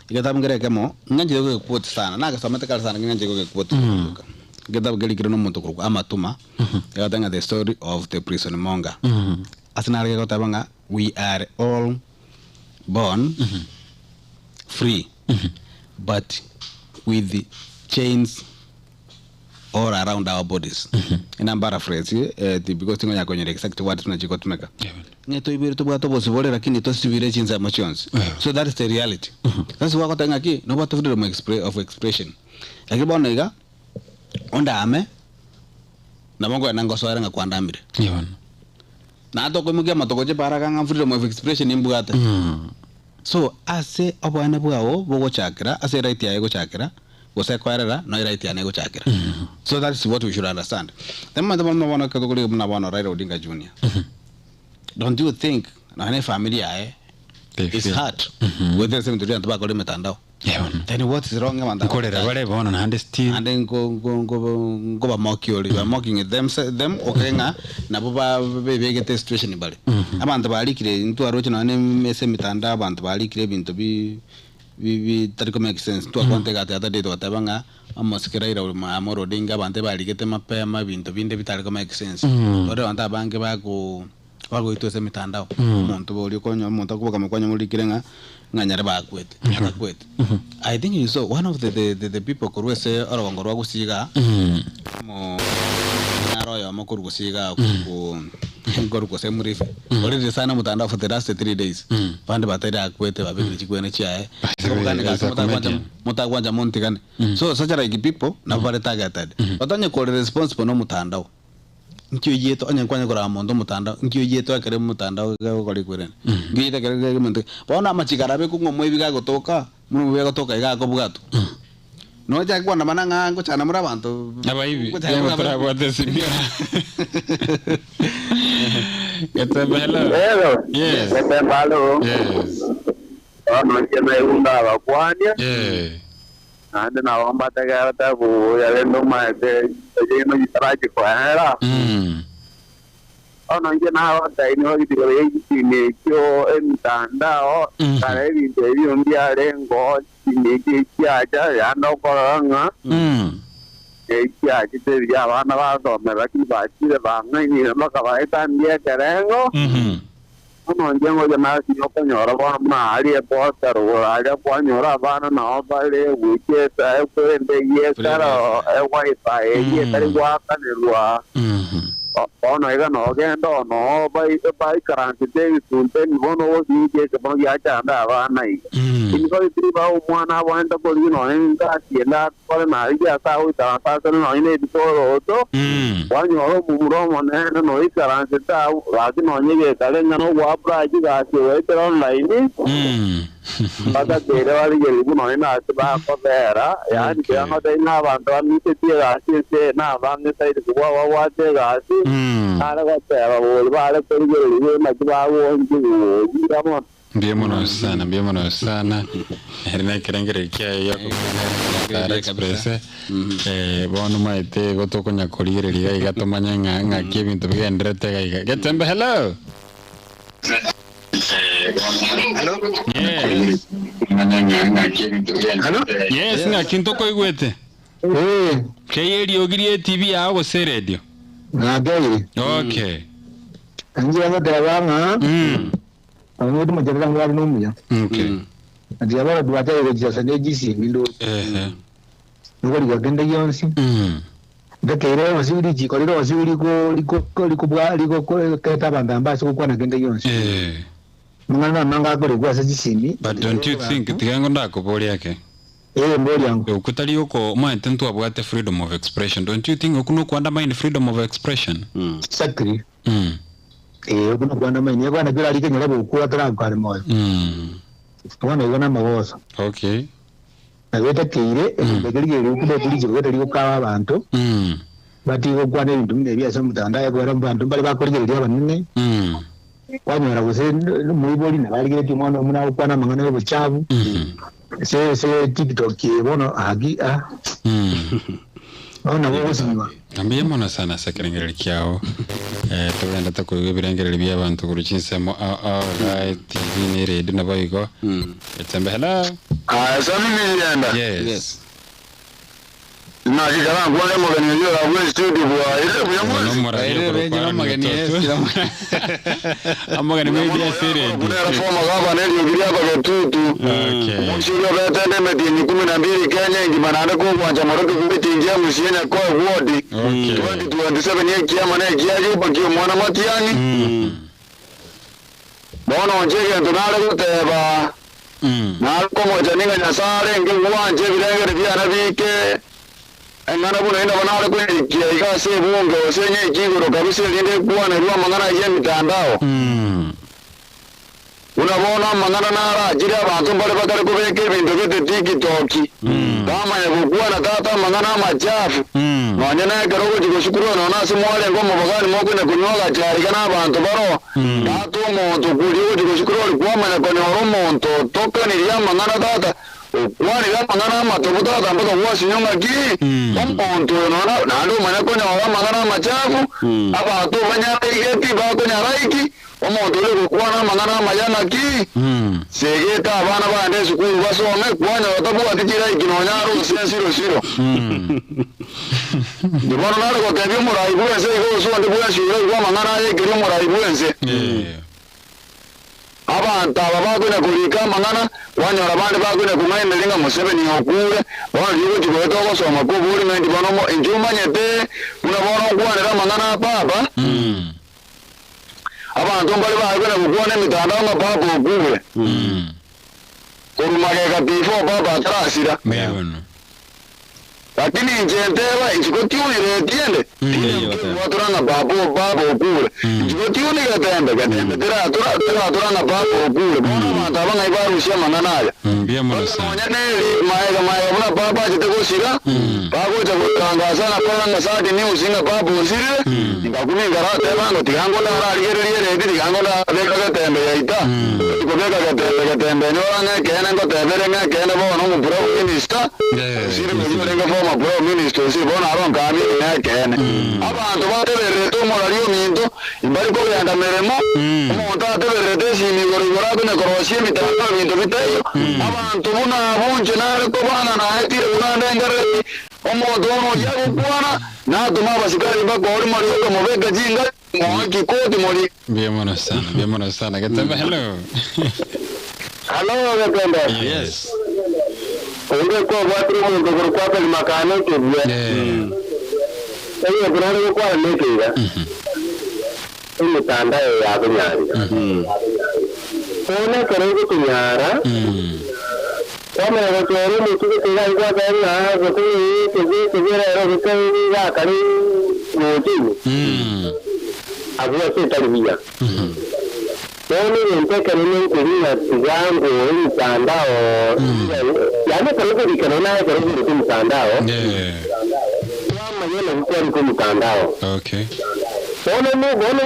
ikatabu ngere kemo nganje ko quote sana naga somete kala sana nganje ko quote ikatabu geli kirano muntu ko amatuma ikatanga the story of the prison monger asinare ko tabanga we are all born free but with the chains all around our bodies in I'm paraphrase because tingo yako nyere exact what tunachiko tumeka ngeto ibiri to bwato bosibole lakini to sivire chinza emotions so that is the reality that's why kotanga ki no bwato freedom of expression lakini bona iga onda ame na mongo nango soera nga kwandamire na to ko mugia matoko je para kanga freedom of expression imbugata so ase abana bwawo bogo chakra ase right ya ego chakra wose kwarera no right ya nego chakra so that is what we should understand then mama wana katokoli mna wana Raila Odinga Junior don't you think na any family yae is hard with the same to do ba kole metandao then what is wrong man kolera bale bona na understand and then go ba mokioli ba mocking them okenga na baba bebegete situation bale abantu balikire ntu aroche na mese mitandao abantu balikire bintu bi tariko make sense tu akwante gata ata deto atabanga amasikiraira amoro dinga bante baligete mapema bintu binde bitariko make sense ore banta bange bako itose mitandao muntu boli konyo muntu akuboka makonyo muri kirenga nganyare bakwete I think you saw one of the people kurwese orongo rwa gusiga mo naro ya makuru gusiga ku ngoro ko se muri ore sana mutandao for the last 3 days bande batera akwete babiri chikwene chiae ngane ka mutakwanja montikane so such like people na bare targeted batanye ko responsible no mutandao nkyo yeto anya kwanya kora mondo mutandao nkyo yeto akere mutandao ga kali kwere ngiyita kere muntu bona machikarabe ku ngomwe biga gotoka mu biga gotoka iga ko bugatu no ja kwa namana ngango chana muri abantu aba hivi kwa kwa desimia Hello. Yes. Hello. Yes. Mchana yunda bakwanya. Ande na wamba tagata bu yale no ma de yeno yitaraji kwa era. ono nje naho taino gitiko yiki kyo emtandao kare bintu byombyale niki kyaja yano koranga kyaje te byabana basomera kibakire banganyira makabaitambye kerengo ono nje ngo jana sino konyora ba mali e poster ora kwa nyora bana na bale wike ta kwende yesara e wifi ye tari wa kanelwa ono ega no gendo no bai karante de sunte ni bono wo ke bono ya chanda bana ini ko tri ba umwana wanda ko no enga siela ko na ya sa u ta sa no ine di ko to wa nyoro muro mone no i karante ta ra no nye kale ngano wa pra ji ga se we te online pada tere wali geli no ina ba ko vera ya ni ya no dai na ba ndo ni te ga se na ba ne sai de wa te ga se ala ko te ba wo ba ala ko geli ma ba wo nji kama Bienvenido sana. Herna kerengere kia yako Kara Express. Bono maite goto konya koligere liga igato manya nga Kevin to begin rete ga. Get them hello. Hello. Yes. Hello. Yes, nga kinto ko igwete. Ke radio giri TV ago se radio. Na dai. Okay. Anjira ga dawanga. Amudu majalan ngwa numu ya. Okay. Anjira ba duata yo jasa ne jisi mindo. Ngo liga genda yonsi. Da kere wasuri ji ko wasuri ko bwa ko keta bamba mba so ko na genda yonsi. Mungana nanga ko ligwa sa jisini. But don't you think tigango ndako boli yake? Mboli yangu. Ukutali yuko maitentu abwate freedom of expression. Don't you think okuno kuandamine freedom of expression? Sakri. Okuno kuandamine yako na bila like nyala bukura tara kwa moyo. Wana yona mawosa. Okay. Na weta kire begeli ukuno kuli jibweta liko kawa abantu. Bati ko kwane bintu nebya so mutanda yako abantu bali bakorigera abanene. Wanyora kuse muiboli na bali kire mono muna kwana mangana yo buchavu. Se TikTok bono agi ona wo sinwa tambiye mona sana sakerengere kiao tugenda takuye birengere bya abantu kuruchinsemo right TV ni ready na bayiko etembe hello sami yenda yes na kigala ngwale mogani yo la studio bwa ile bwa no mora yo no magani amagani media series kuna reforma gaba ne yo giria ba tutu okay mshiro betende medini 12 Kenya ingimana ko kwanja moroto kubitingia musienya kwa ward okay 2027 ye kiama ne kiaje bakio mwana matiani bono njege ndonale guteba na ko moja ninga nyasare nge wanje birengere byana bike engana buna ina banale kwikia ikase bunge osenye ikigoro kabisa linde kuwana ruwa mangana ye mitandao unabona mangana nara jira abantu bale bakare kubeke ibintu bite TikTok kama yabukuwa na tata mangana machafu nonye na garo kugishukuru nona simwale ngo mubagani moko ne kunyoga cyari kana abantu baro tatu muntu kuri kugishukuru kwa mana kone oromonto tokani ya mangana tata wani ya mangana matobuta tambuka wasi nyonga ki omuntu nona nalo mana kone ora mangana machafu abantu banyaka igeti ba kone raiki omuntu le kuwana mangana mayana ki segeta abana bande sukuru basome kwanya batabuwa tikira ikinonyaro siro ndibona nalo ko kebyo murai bwense ko so ndibuya shiro kwa mangana ye kiri murai bwense abantu ababaguna kulika mangana wanyora bandi baguna kumaina linga museveni okure bali yuko kiboto basoma ko buri mendi bonomo injuma nyete unabona kwanera mangana papa abantu bali baguna kukone mitandao mapapa okure kurumageka tifo papa trasira lakini njenteba ikikotiunire tiende waturanga babo okure ikikotiuni gatembe turanga babo okure bona abantu abanga ibarusha manganaya maega buna baba chitekosira bagocha kutangaza na panga sadi news inga babo osire ngakuninga ratebanga tikangola raligerere tikangola beka gatembe yaita tikobeka gatembe nyoranga kene ngotebere ngakene bona mu pro minister osire ngolenga ma pro minister si bona aron kami nekene abantu bateberere to moraliyo minto bari ko yanda meremo umuntu ateberete simi gorigora bine korosie mitanga bintu bitayo abantu buna bunje nare ko bana na etire una ndengere omuntu ono yakubwana na tuma basikari bakori mari ko mobega jinga mwaki kodi mori bien sana Gatembe. hello Gatembe. Yes. Oye ko batru mundo por kwapa ni makane ke bia oye brano ko ale ke ya ini tanda ya bunyari ona kare ko tunyara ona ko tori ni ke tira igual que na ko ke ro ko ya kare muti abu se tarbiya Oni ente kanini kuria tigango ni tandao yani kama dikana kama ni mtandao kama yeye ni mtandao okay ona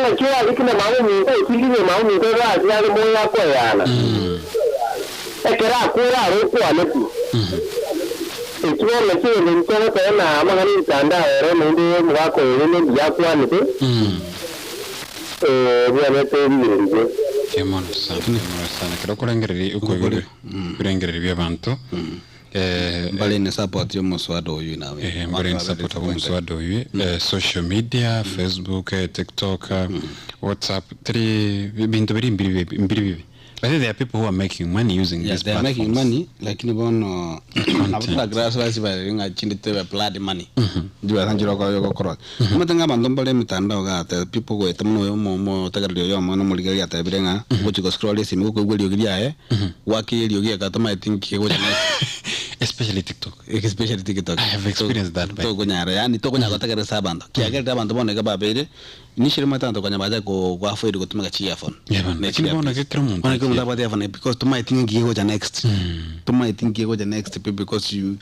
na kiwa likina maana ni kile maana ni kwa ajili ya moyo wako yana ekera kura ruko aletu ikiwa lekiwa ni tena ama ni mtandao ndio mwako ni yako anipe Kemono sana kero kurengereri uko yuri kurengereri byabantu mbale ne support yo muswado uyu nawe mbale ne support yo muswado uyu social media Facebook TikTok WhatsApp bintu biri mbiri but there are people who are making money using this they are making money lakini bono abutla grass basi bari ngachindi tebe blood money ndiba sanjiro ko yoko koro mutenga bandombale mitandao ga people go etamno mo tagaryo yo mo no muligari ata birenga gochiko scroll simi ko gwelio giae wakilio gia katama I think go especially TikTok. I have experienced that. To kunyara yani to kunyara takare sabando kiagera abantu bone ga babere initially matanto kanya baza ko gwafoidi kutumika chi earphone lakini bona ke kremonto bona ke mutaba earphone because to my thinking go the next because you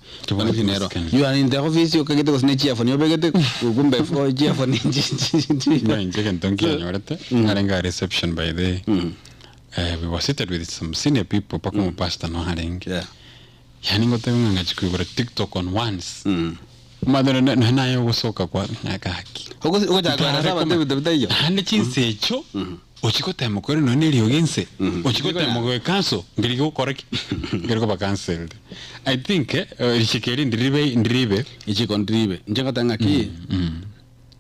are in the office you kagete ko snitch earphone yobegete gumbe fo earphone nje kan tonki nyorete ngarenga reception by the we were seated with some senior people pakumo pastor no haring yani ngote ngachikubira TikTok on once madero na yo soka kwa ngakaki uko jagara saba tebitayo hande chinsecho uchikote mukore no nili ogense uchikote mukore kanso ngiriko koreki ngiriko ba cancelled I think ishikeri ndiribe ichiko ndiribe njenga tanga ki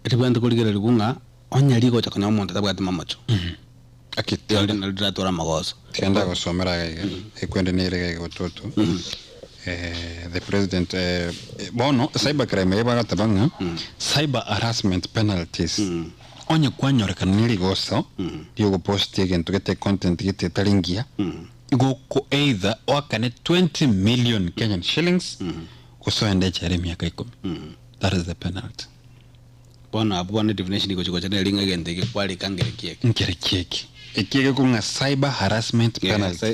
etibanda kuligera likunga onyali ko chakanya omuntu tabwati mamacho akitende naliratora magoso tienda gusomera ekwende nire gototo the president bono cybercrime yabagatanga cyber harassment penalties onye kwanyorekana niligoso yogo post egento gete content gete taringia igoko either wakane 20 million Kenyan shillings kusoende chare miaka 10 that is the penalty bono abone definition iko chiko chane linga gente kwali kangere kieki ekige kunga cyber harassment penalty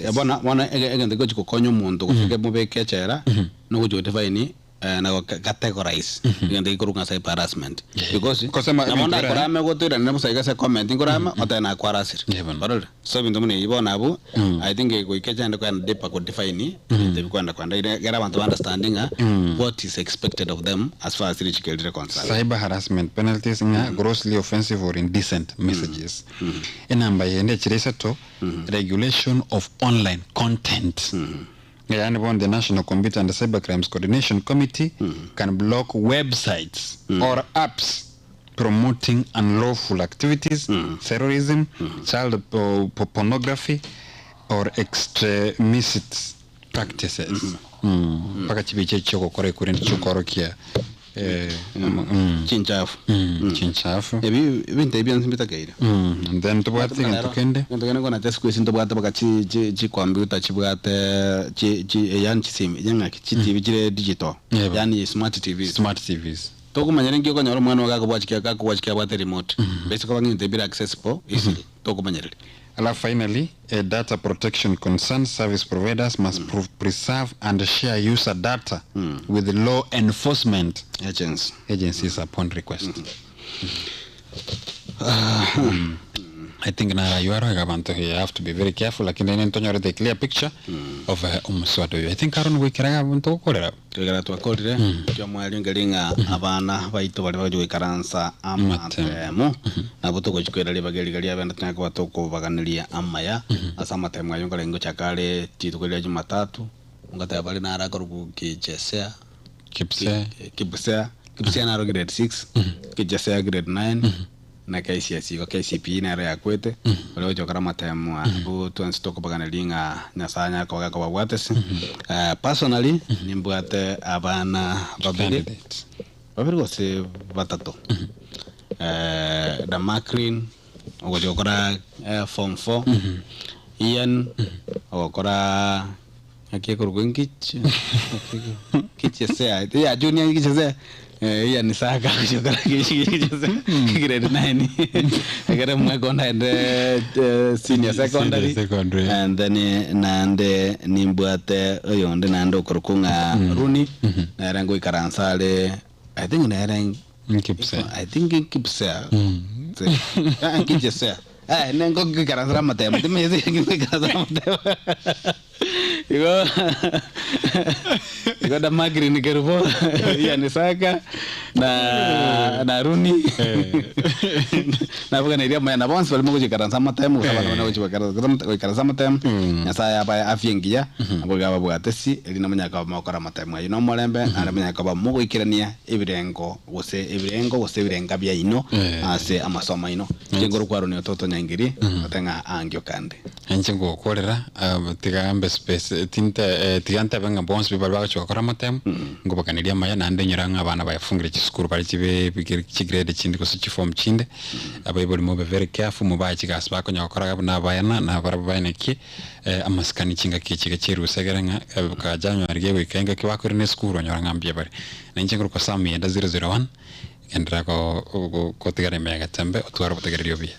bona egende ko chiko konyo muntu kufike mubeke chera no kujo define na categorize egende ko kunga cyber harassment because namona kurame gotira ne musaiga se comment ngurama otana kwarasir so bintu mune ibona abu I think ko ikechande kwa depa ko define de kwanda gara abantu understanding what is expected of them as far as the child concerned. Cyber harassment penalties nga grossly offensive or indecent messages enamba yende chiresato regulation of online content yani when the National Computer and Cyber Crimes Coordination Committee can block websites or apps promoting unlawful activities, terrorism, child pornography, or extremist practices. Paka chibiche choko kore kurenti chokorokia chinchafu ebi binte ebi ansimbita kaira and then tubwate ngentokende kona test question tubwate baka chi computer chibwate yani chisimi yangaki TV chire digital yani smart TVs tokumanyira ngiko nyoro mwana wakakubwachikia bwate remote basically nginte bi accessible easily tokumanyira. And finally, data protection concerns service providers must preserve and share user data with law enforcement agencies upon request. I think na you are abantu you have to be very careful lakini nene ntonyore the clear picture of umuswado I think Aaron wikiraga abantu ukorera twegara twakorire kyo mwali ngelinga abana baito bali bagwikaransa amatemu nabo tugochikwera libageli gali abana twako batoko baganilia amaya asama temu ayonga lengo chakale titukwele Jumatatu ngata bali na araka rukichesea kipsea na grade 6 kichesea grade 9 na KCSE ko KCPE na ya kwete wale ojokara matemu bu twanstoko baganalinga nyasanya ko ga watesi personally nimbwate abana babiri gose batatu da Macrin ojokara form 4 Ian ojokara akiekurugengich kichesea ya junior kichesea ya ni saka kujokara kichesea grade 9 agara mwagonda ende senior secondary and then nande nimbwate oyonde nando korukunga runi na rango ikaransale I think na rang kipsea kichesea nengo kikaransa matema timeze kikaransa matema Iko da Magri ni kerupo ya ni saka na runi na bukan dia main abang sebelum aku cakap sama tem aku sama aku cakap sama tem ya saya apa afiengia aku gaba buat si ini namanya kau mau kerama tem ayo nomor lembe ada namanya kau mau ikirania evidengo wose evidenga bia ino ase amasoma ino jengoro kwa runi toto nyangiri atenga angyo kande enjengo kolera tigambe space tiganta benga bonus people bacho korama tem ngo bakaniria maya nande nyiranga abana bayafungire kisukuru bari kibe grade chindi ko form chinde abayiboli mo be very careful mo bachi gas bako nyakora na bayana na barabane ki amaskani chinga kichiga chiru segeranga ka janyo arige wekenga kiwakuri ne skuru nyoranga mbye bari nanjengro ko sami enda 001 endra ko tigare mega tembe otwaro botegerio bia